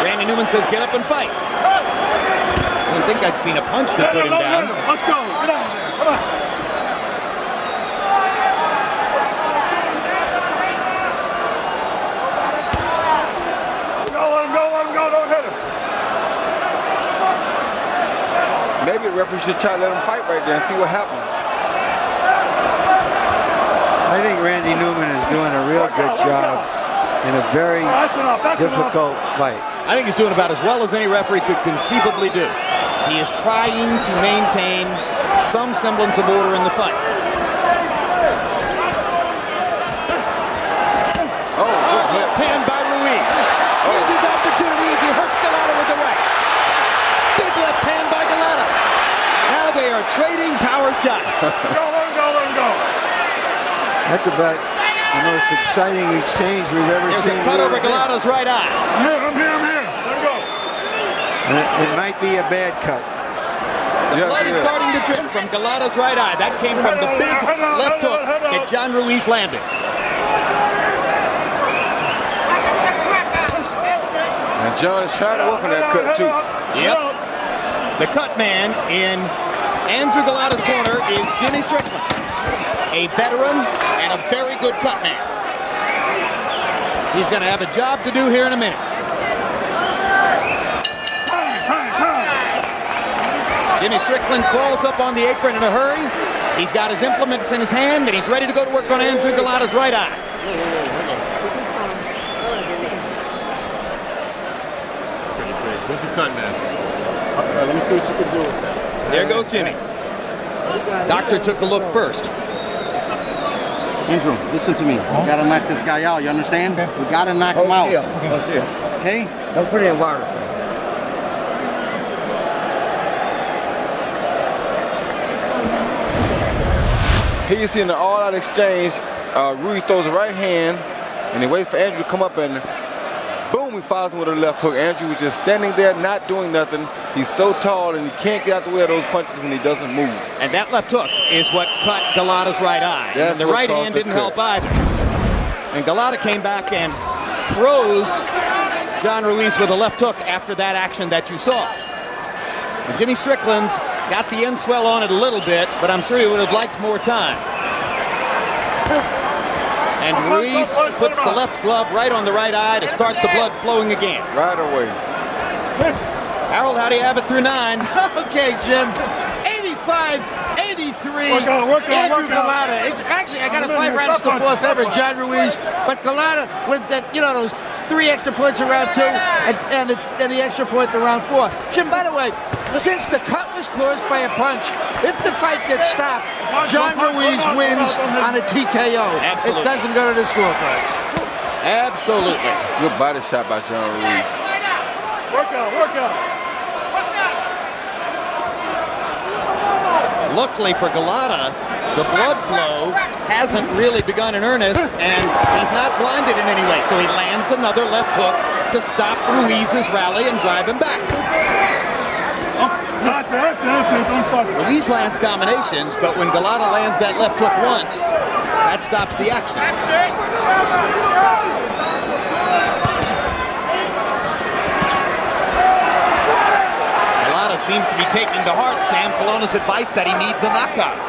Randy Newman says, get up and fight. I didn't think I'd seen a punch that put him down. Let's go. Get on. Come on. Maybe the referee should try to let him fight right there and see what happens. I think Randy Newman is doing a real good job in a very difficult fight. I think he's doing about as well as any referee could conceivably do. He is trying to maintain some semblance of order in the fight. Oh, left hand by Ruiz. Here's his opportunity as he hurts Golota with the right. Big left hand by Golota. Now they are trading power shots. Go, let him go, let him go. That's about the most exciting exchange we've ever There's seen. a cut over Golota's right eye. I'm here. Let him go. And it might be a bad cut. The blood is starting to drip from Golota's right eye. That came from the big left hook that John Ruiz landed. And John is trying to work on that cut too. Yep. The cut man in Andrew Golota's corner is Jimmy Strickland, a veteran and a very good cut man. He's going to have a job to do here in a minute. Jimmy Strickland crawls up on the apron in a hurry. He's got his implements in his hand, and he's ready to go to work on Andrew Golota's right eye. That's pretty big. Who's the cut man? Let me see what you can do with that. There goes Jimmy. Doctor took a look first. Andrew, listen to me. We gotta knock this guy out, you understand? We gotta knock him out. Okay? Don't put it in water. Here you see in the all-out exchange, Ruiz throws the right hand, and he waits for Andrew to come up, and boom, he follows him with a left hook. Andrew was just standing there, not doing nothing. He's so tall, and he can't get out the way of those punches when he doesn't move. And that left hook is what cut Golota's right eye. That's and the what right caused hand the didn't cut. help either. And Golota came back and froze John Ruiz with a left hook after that action that you saw. And Jimmy Strickland got the end swell on it a little bit, but I'm sure he would have liked more time. And Ruiz puts the left glove right on the right eye to start the blood flowing again. Right away. Harold, how do you have it through 9? Okay, Jim. 85-83. Andrew Golota. It's actually, I got a 5 rounds to the 4th ever, John Ruiz. But Golota with that, those 3 extra points in round 2 and the extra point in round 4. Jim, by the way, since the cut was caused by a punch, if the fight gets stopped, John Ruiz wins on a TKO. Absolutely. It doesn't go to the scorecards. Absolutely. Good body shot by John Ruiz. Work out. Luckily for Golota, the blood flow hasn't really begun in earnest, and he's not blinded in any way. So he lands another left hook to stop Ruiz's rally and drive him back. That's it. Don't stop it. Ruiz lands combinations, but when Golota lands that left hook once, that stops the action. Golota seems to be taking to heart Sam Colonna's advice that he needs a knockout.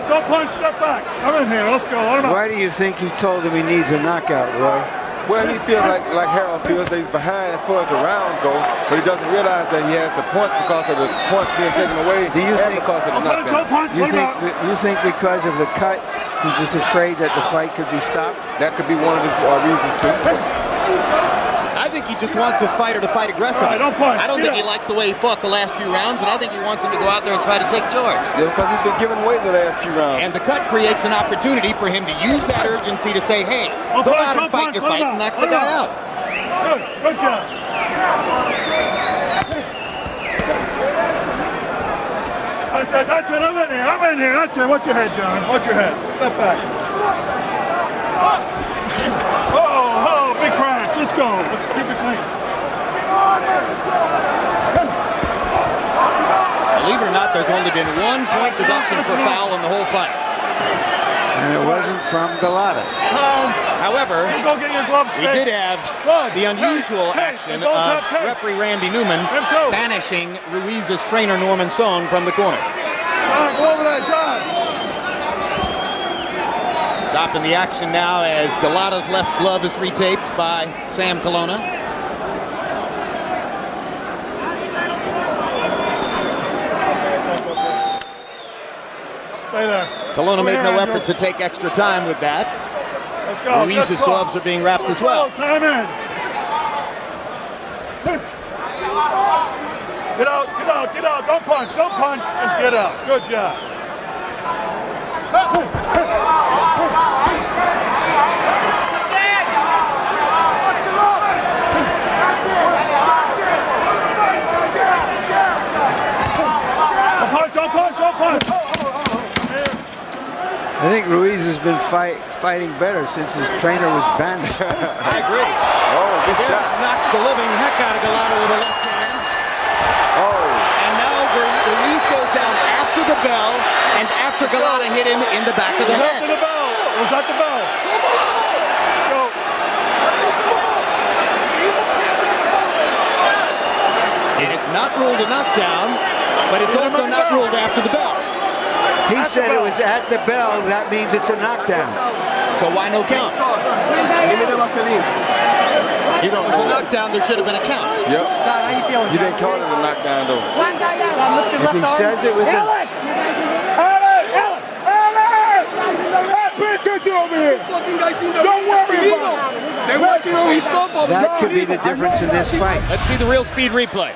Don't punch, step back. I'm in here, let's go. Let him out. Why do you think he told him he needs a knockout, Roy? Well, he feels like Harold feels that he's behind as far as the rounds go, but he doesn't realize that he has the points because of the points being taken away. Do you and think because of the knockdown? You think because of the cut, he's just afraid that the fight could be stopped? That could be one of his reasons too. I think he just wants his fighter to fight aggressively. Right, don't punch. I don't think he liked the way he fought the last few rounds, and I think he wants him to go out there and try to take charge. Yeah, because he's been giving away the last few rounds. And the cut creates an opportunity for him to use that urgency to say, hey, go out and fight your fight and knock the guy out. Good job. That's it, I'm in here, that's it. Watch your head, John, watch your head. Step back. Oh, big crash, let's go. Let's keep it clean. Believe it or not, there's only been 1 point deduction for foul in the whole fight. And it wasn't from Golota. However, go get your gloves we did have the unusual action of referee Randy Newman banishing Ruiz's trainer Norman Stone from the corner. Go over there, John. Stopping the action now as Golota's left glove is retaped by Sam Colonna. Stay there. Colonna made no effort to take extra time with that. Let's go. Ruiz's gloves are being wrapped as well. Time in. Get out. Don't punch. Just get out. Good job. Don't punch. I think Ruiz has been fighting better since his trainer was banned. I agree. Oh, good shot. Knocks the living heck out of Golota with a left hand. Oh. And now Ruiz goes down after the bell and after Golota hit him in the back of the head. After the bell. It was at the bell. Let's go. It's not ruled a knockdown, but it's also not ruled after the bell. He said it was at the bell. That means it's a knockdown. So why no count? If it was a knockdown, there should have been a count. Yep. You didn't call it a knockdown, though. If he says it was a... That could be the difference in this fight. Let's see the real speed replay.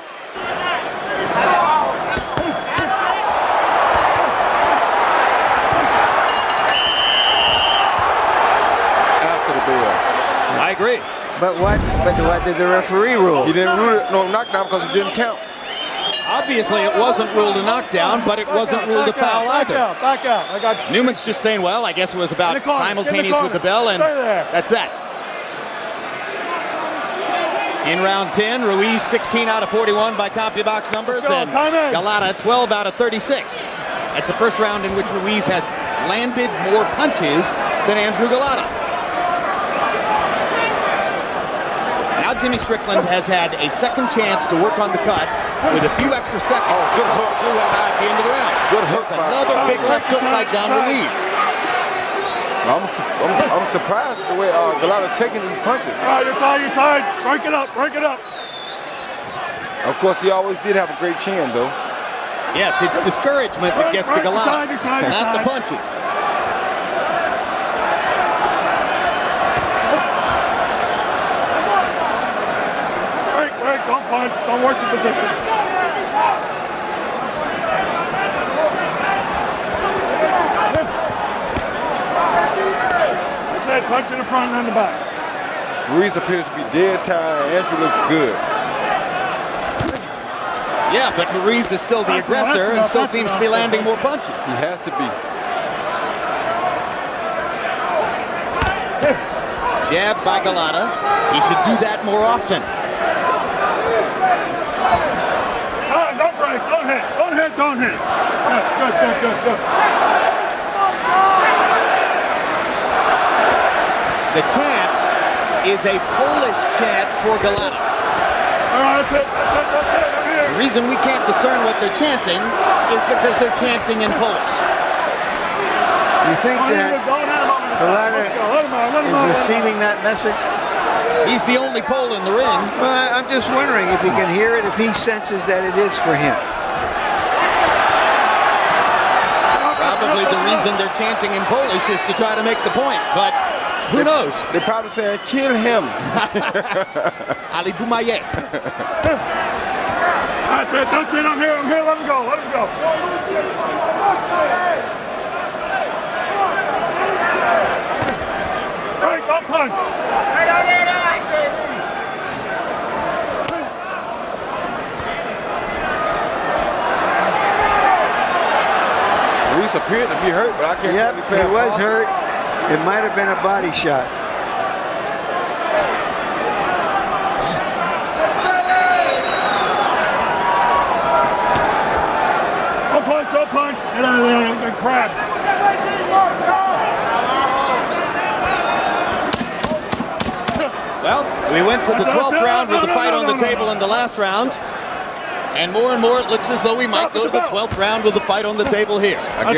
I agree. But what did the referee rule? He didn't rule it no knockdown because it didn't count. Obviously, it wasn't ruled a knockdown, but it wasn't ruled a foul either. Back out. I got you. Newman's just saying, well, I guess it was about simultaneous with the bell, and that's that. In round 10, Ruiz 16 out of 41 by CompuBox numbers, and Golota 12 out of 36. That's the first round in which Ruiz has landed more punches than Andrew Golota. Now Jimmy Strickland has had a second chance to work on the cut with a few extra seconds. Oh, good hook. At the end of the round. Good hook. Another big left hook by John Ruiz. I'm surprised the way Golota's taking these punches. You're tired. Break it up. Of course, he always did have a great chin, though. Yes, it's discouragement that gets to Golota, not the punches. Break, don't punch, don't work the position. That's it, punch in the front and in the back. Ruiz appears to be dead tired, and Andrew looks good. Yeah, but Ruiz is still the aggressor and still seems to be landing more punches. He has to be. Jab by Golota. He should do that more often. Don't break, don't hit. Good. The chant is a Polish chant for Golota. All right, that's it. I'm here. The reason we can't discern what they're chanting is because they're chanting in Polish. You think that Golota is receiving that message? He's the only pole in the ring. Well, I'm just wondering if he can hear it, if he senses that it is for him. Probably the reason they're chanting in Polish is to try to make the point, but who knows? They're probably saying, kill him. Ali Boumaye. That's it, I'm here, let him go, Hey, don't punch. Ruiz appeared to be hurt, but I can't Yep, he was hurt. It might have been a body shot. Don't punch. Get out of there, the crabs. Well, we went to the 12th round with the fight on the table in the last round. And more it looks as though we might go to the 12th round with the fight on the table here. That's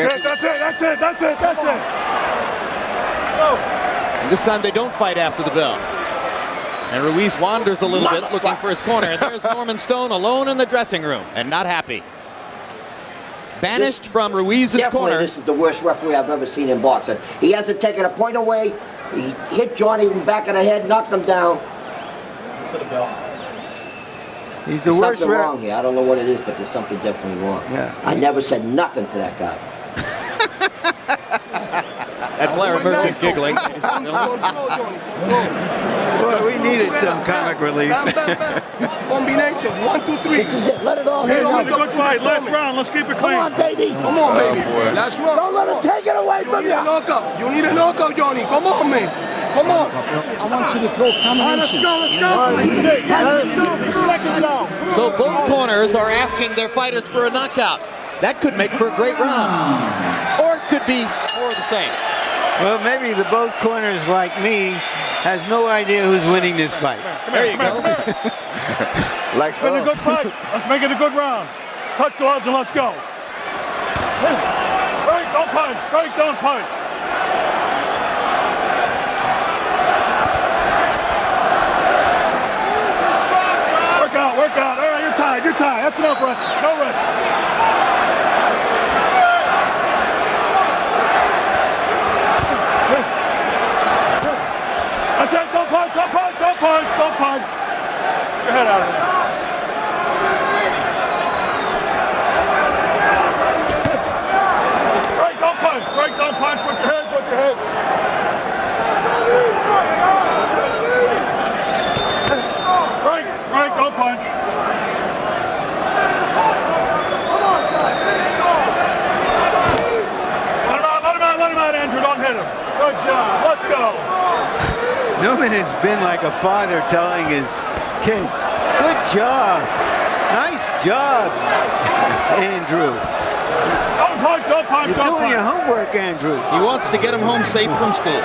it. And this time they don't fight after the bell. And Ruiz wanders a little bit looking for his corner. And there's Norman Stone alone in the dressing room and not happy. Banished from Ruiz's corner. This is the worst referee I've ever seen in boxing. He hasn't taken a point away. He hit Johnny in the back of the head, knocked him down. To the bell. He's the there's worst something wrong here. I don't know what it is, but there's something definitely wrong. Yeah. I never said nothing to that guy. That's Larry Merchant giggling. Well, we needed some comic relief. Combinations, 1, 2, 3. Let it all Hey, hang out. good fight, last round, let's keep it clean. Come on, baby. Come on, baby. Last round. Don't let him take it away from you. You need a knockout, Johnny. Come on, man. Come on. I want you to throw combinations. So both corners are asking their fighters for a knockout. That could make for a great round. Or it could be more of the same. Well, maybe the both corners, like me, has no idea who's winning this fight. There you go. Let's make it a good fight. Let's make it a good round. Touch gloves and let's go. Break, don't punch. Break, don't punch. Work out. All right, you're tied. That's enough rest. No rest. That's it. Don't punch. Get your head out of it. Break, don't punch. Watch your heads. Break, don't punch. Let him out, Andrew. Don't hit him. Good job. Let's go. Newman has been like a father telling his kids, good job. Nice job, Andrew. Don't punch. You're doing your homework, Andrew. He wants to get him home safe from school.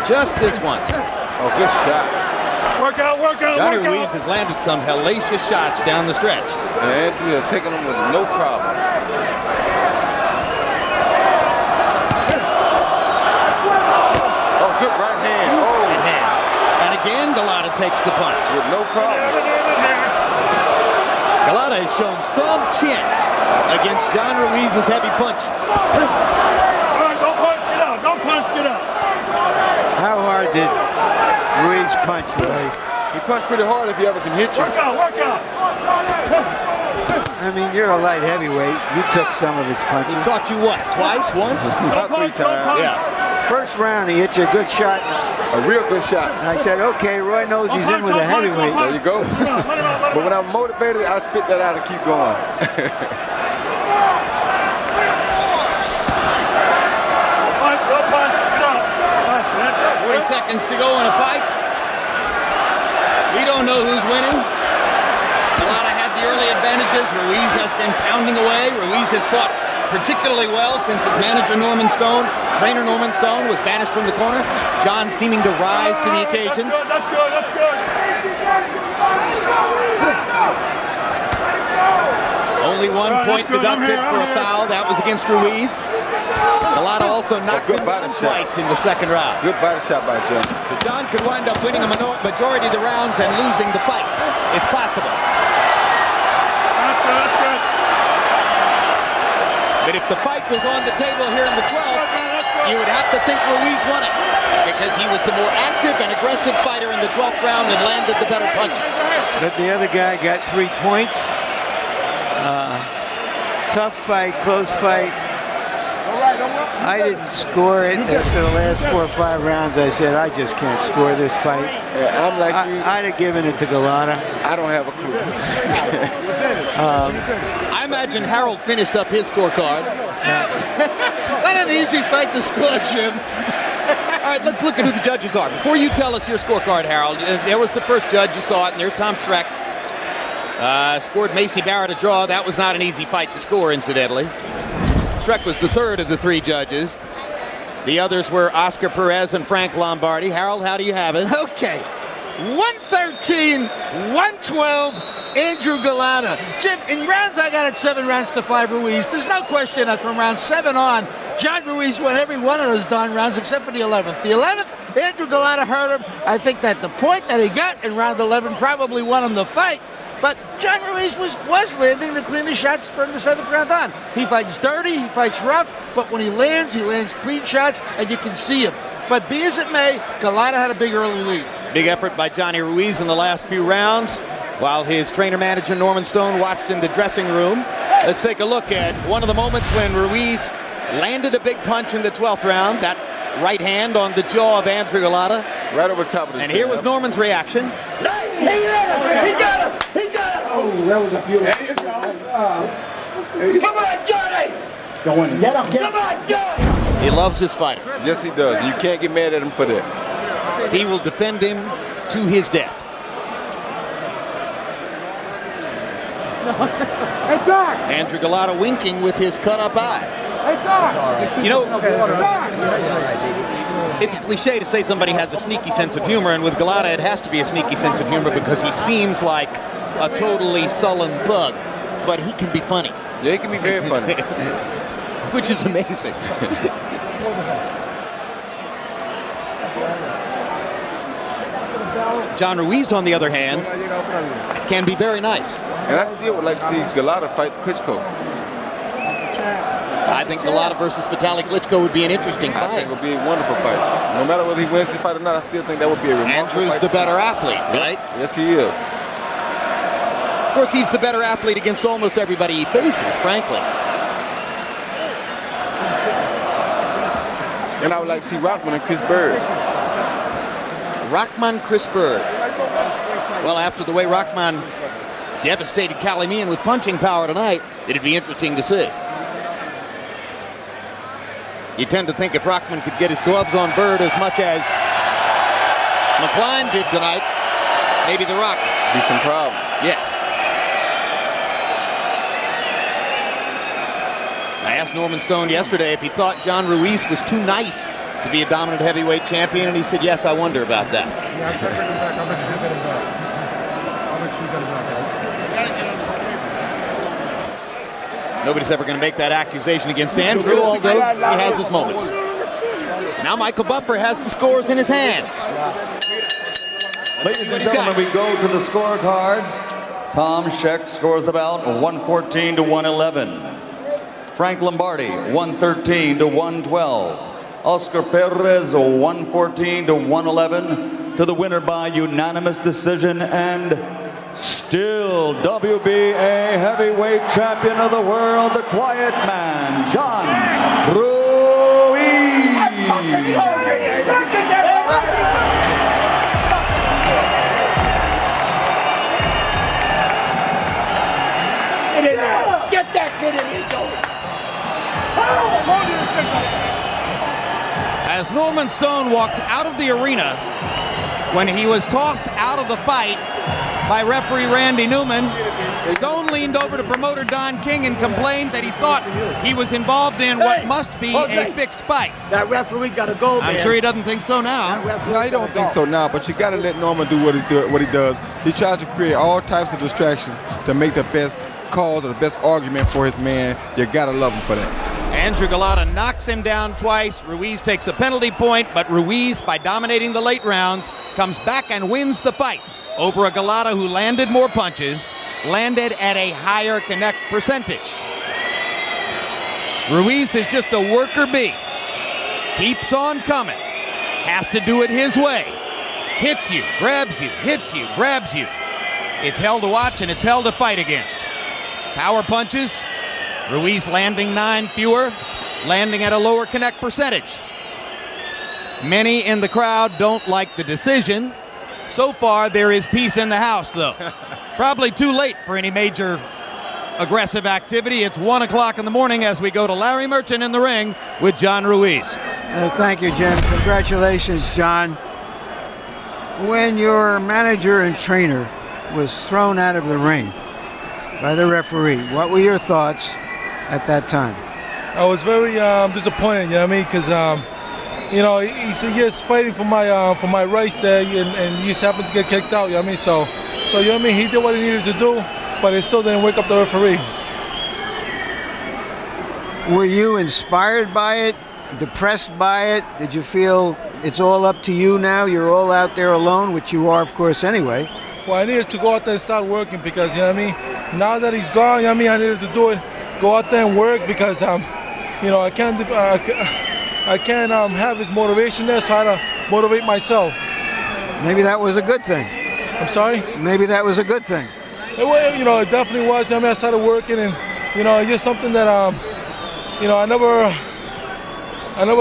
Just this once. Oh, good shot. Work out. Johnny Ruiz has landed some hellacious shots down the stretch. And Andrew has taken him with no problem. Oh, good right hand. Right hand. And again, Golota takes the punch. With no problem. Golota has shown some chin against John Ruiz's heavy punches. All right, don't punch. Get out. How hard did Ruiz punch, Roy? He punched pretty hard if he ever can hit you. Work out. I mean, you're a light heavyweight. You took some of his punches. He caught you what, twice, once? About 3 times. Yeah. First round, he hit you a good shot. A real good shot. And I said, okay, Roy knows he's in with a heavyweight. There you go. But when I'm motivated, I spit that out and keep going. 40 seconds to go in a fight. We don't know who's winning. Golota had the early advantages. Ruiz has been pounding away. Ruiz has fought particularly well since his manager trainer Norman Stone was banished from the corner. John seeming to rise to the occasion. That's good. Only 1 point deducted for a foul. That was against Ruiz. Golota also knocked him down twice in the second round. Good body shot by John. So John could wind up winning a majority of the rounds and losing the fight. It's possible. That's good, that's good. But if the fight was on the table here in the 12th, you would have to think Ruiz won it, because he was the more active and aggressive fighter in the 12th round and landed the better punches. But the other guy got 3 points. Tough fight, close fight. I didn't score it after the last 4 or 5 rounds. I said, I just can't score this fight. Yeah, I'm like you. I'd have given it to Golota. I don't have a clue. I imagine Harold finished up his scorecard. What an easy fight to score, Jim. All right, let's look at who the judges are. Before you tell us your scorecard, Harold, there was the first judge. You saw it, and there's Tom Schreck. Scored Macy Barrett a draw. That was not an easy fight to score, incidentally. Schreck was the third of the 3 judges. The others were Oscar Perez and Frank Lombardi. Harold, how do you have it? Okay. 113, 112, Andrew Golota. Jim, in rounds, I got it 7 rounds to 5 Ruiz. There's no question that from round 7 on, John Ruiz won every one of those darn rounds except for the 11th. The 11th, Andrew Golota hurt him. I think that the point that he got in round 11 probably won him the fight. But John Ruiz was landing the cleanest shots from the 7th round on. He fights dirty, he fights rough, but when he lands clean shots, and you can see him. But be as it may, Golota had a big early lead. Big effort by Johnny Ruiz in the last few rounds, while his trainer-manager Norman Stone watched in the dressing room. Let's take a look at one of the moments when Ruiz landed a big punch in the 12th round. That right hand on the jaw of Andrew Golota. Right over top of the And here was Norman's reaction. He got him! He got him! Oh, that was a beautiful. There you go. Come on, Johnny! Go in. Get him. Come on, Johnny! He loves his fighter. Yes, he does. You can't get mad at him for that. He will defend him to his death. Hey, Doc! Andrew Golota winking with his cut-up eye. Hey, Doc! You know, it's a cliche to say somebody has a sneaky sense of humor, and with Golota it has to be a sneaky sense of humor because he seems like a totally sullen thug, but he can be funny. Yeah, he can be very funny. Which is amazing. John Ruiz, on the other hand, can be very nice. And I still would like to see Golota fight Klitschko. I think Golota versus Vitaly Klitschko would be an interesting fight. I think it would be a wonderful fight. No matter whether he wins the fight or not, I still think that would be a remarkable Andrew's fight the better athlete, right? Yes, he is. Of course, he's the better athlete against almost everybody he faces, frankly. And I would like to see Rockman and Chris Bird. Rockman, Chris Bird. Well, after the way Rockman devastated Calimian with punching power tonight, it'd be interesting to see. You tend to think if Rockman could get his gloves on Bird as much as McCline did tonight, maybe The Rock. Be some problem. Yeah. I asked Norman Stone yesterday if he thought John Ruiz was too nice to be a dominant heavyweight champion, and he said, yes, I wonder about that. Yeah, I'll bet you get him back. I'll bet you get him back. Nobody's ever going to make that accusation against Andrew, although he has his moments. Now Michael Buffer has the scores in his hand. Ladies and gentlemen, we go to the scorecards. Tom Scheck scores the bout 114 to 111. Frank Lombardi 113 to 112. Oscar Perez 114 to 111 to the winner by unanimous decision and still WBA heavyweight champion of the world, the quiet man, John Ruiz. Get in there! Get that kid in here, go! As Norman Stone walked out of the arena when he was tossed out of the fight by referee Randy Newman, Stone leaned over to promoter Don King and complained that he thought he was involved in what must be a fixed fight. That referee got to go, man. I'm sure he doesn't think so now. No, he don't think so now, but you got to let Norman do what he does. He tries to create all types of distractions to make the best cause or the best argument for his man. You gotta love him for that. Andrew Golota knocks him down twice. Ruiz takes a penalty point, but Ruiz, by dominating the late rounds, comes back and wins the fight over a Golota who landed more punches, landed at a higher connect percentage. Ruiz is just a worker bee. Keeps on coming. Has to do it his way. Hits you, grabs you, hits you, grabs you. It's hell to watch and it's hell to fight against. Power punches. Ruiz landing 9 fewer, landing at a lower connect percentage. Many in the crowd don't like the decision. So far, there is peace in the house, though. Probably too late for any major aggressive activity. It's 1 o'clock in the morning as we go to Larry Merchant in the ring with John Ruiz. Thank you, Jim. Congratulations, John. When your manager and trainer was thrown out of the ring by the referee, what were your thoughts at that time? I was very disappointed, you know what I mean? Because, you know, he's just fighting for my rights there, and he just happened to get kicked out, you know what I mean? So you know what I mean? He did what he needed to do, but it still didn't wake up the referee. Were you inspired by it, depressed by it? Did you feel it's all up to you now? You're all out there alone, which you are, of course, anyway. Well, I needed to go out there and start working because, you know what I mean? Now that he's gone, you know what I mean? I needed to do it. Go out there and work because, you know, I can't have his motivation there, so I had to motivate myself. Maybe that was a good thing. I'm sorry? Maybe that was a good thing. You know, it definitely was. I mean, I started working, and you know, it's just something that you know, I never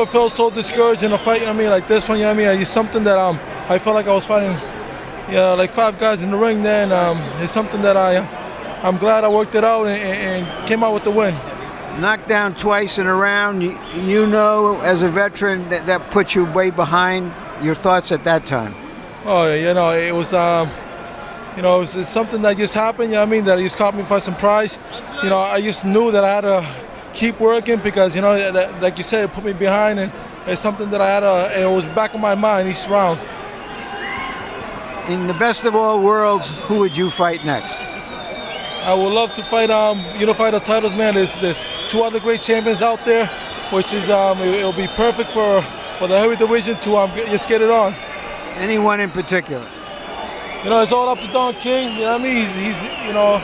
felt so discouraged in a fight. You know what I mean, like this one. You know what I mean? It's something that I felt like I was fighting, you know, like 5 guys in the ring there, and it's something that I'm glad I worked it out and came out with the win. Knocked down twice in a round. You know, as a veteran, that put you way behind. Your thoughts at that time? Oh, you know, it was, you know, it's something that just happened. You know what I mean? That just caught me by surprise. You know, I just knew that I had to keep working because, you know, that, like you said, it put me behind, and it's something that I had to. It was back of my mind each round. In the best of all worlds, who would you fight next? I would love to fight, unify the titles, man. There's 2 other great champions out there, which is, it'll be perfect for the heavy division to just get it on. Anyone in particular? You know, it's all up to Don King. You know what I mean? He's you know,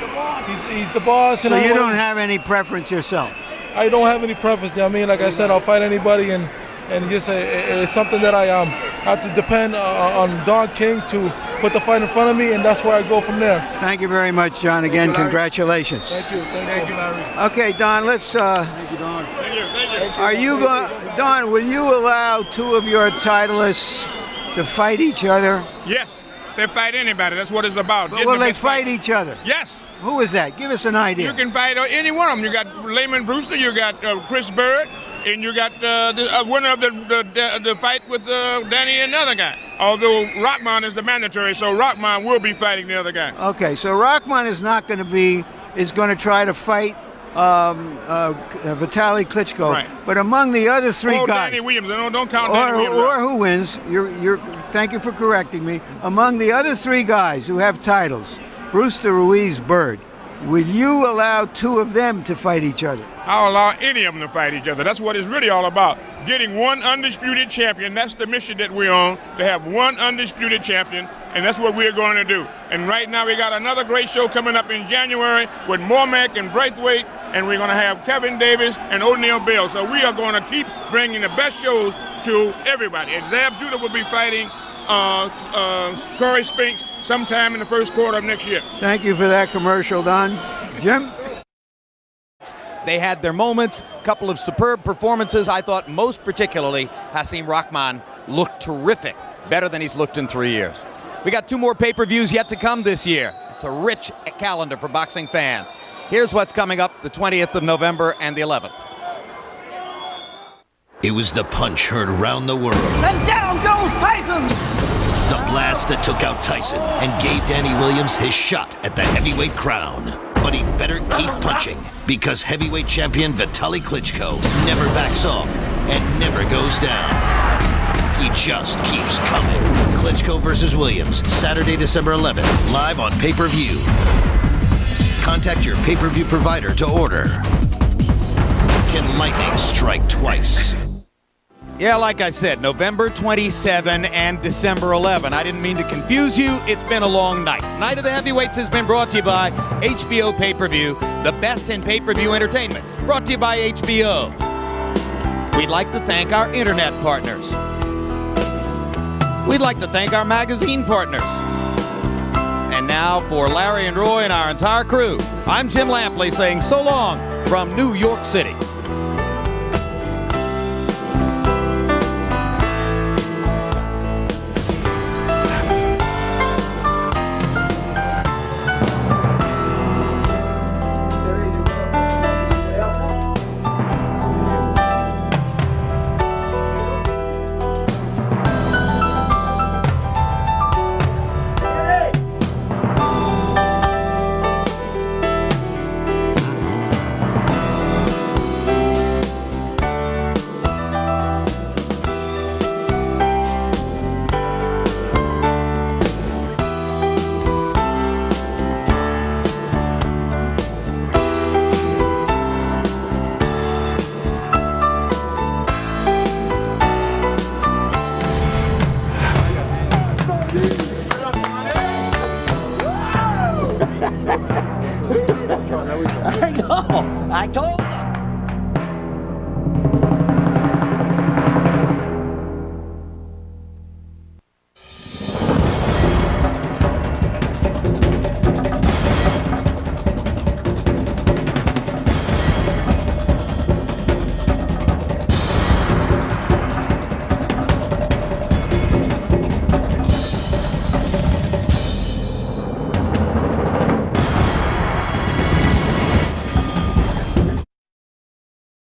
he's the boss. So you don't have any preference yourself? I don't have any preference. You know what I mean? Like I said, I'll fight anybody, and just it's something that I have to depend on Don King to put the fight in front of me, and that's where I go from there. Thank you very much, John. Again, congratulations. Thank you. Thank you, Larry. Okay, Don, let's. Thank you, Don. Thank you. Are you going, Don? Will you allow 2 of your titleists to fight each other? Yes, they fight anybody. That's what it's about. But will they fight each other? Yes. Who is that? Give us an idea. You can fight any one of them. You got Layman Brewster, you got Chris Bird, and you got the winner of the fight with Danny and another guy. Although Rockman is the mandatory, so Rockman will be fighting the other guy. Okay, so Rockman is not going to be, is going to try to fight Vitaly Klitschko. Right. But among the other 3 guys. Danny Williams. Don't count Danny Williams. Or who wins, thank you for correcting me. Among the other 3 guys who have titles, Brewster, Ruiz, Bird, will you allow 2 of them to fight each other? I'll allow any of them to fight each other. That's what it's really all about. Getting one undisputed champion. That's the mission that we're on, to have one undisputed champion, and that's what we're going to do. And right now we got another great show coming up in January with Mormack and Braithwaite, and we're going to have Kevin Davis and O'Neal Bell. So we are going to keep bringing the best shows to everybody. And Zab Judah will be fighting Corey Spinks sometime in the first quarter of next year. Thank you for that commercial, Don. Jim? They had their moments, a couple of superb performances. I thought most particularly Hasim Rahman looked terrific, better than he's looked in 3 years. We got 2 more pay-per-views yet to come this year. It's a rich calendar for boxing fans. Here's what's coming up the 20th of November and the 11th. It was the punch heard around the world. And down goes Tyson! The blast that took out Tyson and gave Danny Williams his shot at the heavyweight crown. But he better keep punching, because heavyweight champion Vitaly Klitschko never backs off and never goes down. He just keeps coming. Klitschko versus Williams, Saturday, December 11th, live on pay-per-view. Contact your pay-per-view provider to order. Can lightning strike twice? Yeah, like I said, November 27 and December 11. I didn't mean to confuse you. It's been a long night. Night of the Heavyweights has been brought to you by HBO Pay-Per-View, the best in pay-per-view entertainment. Brought to you by HBO. We'd like to thank our internet partners. We'd like to thank our magazine partners. And now for Larry and Roy and our entire crew, I'm Jim Lampley saying so long from New York City.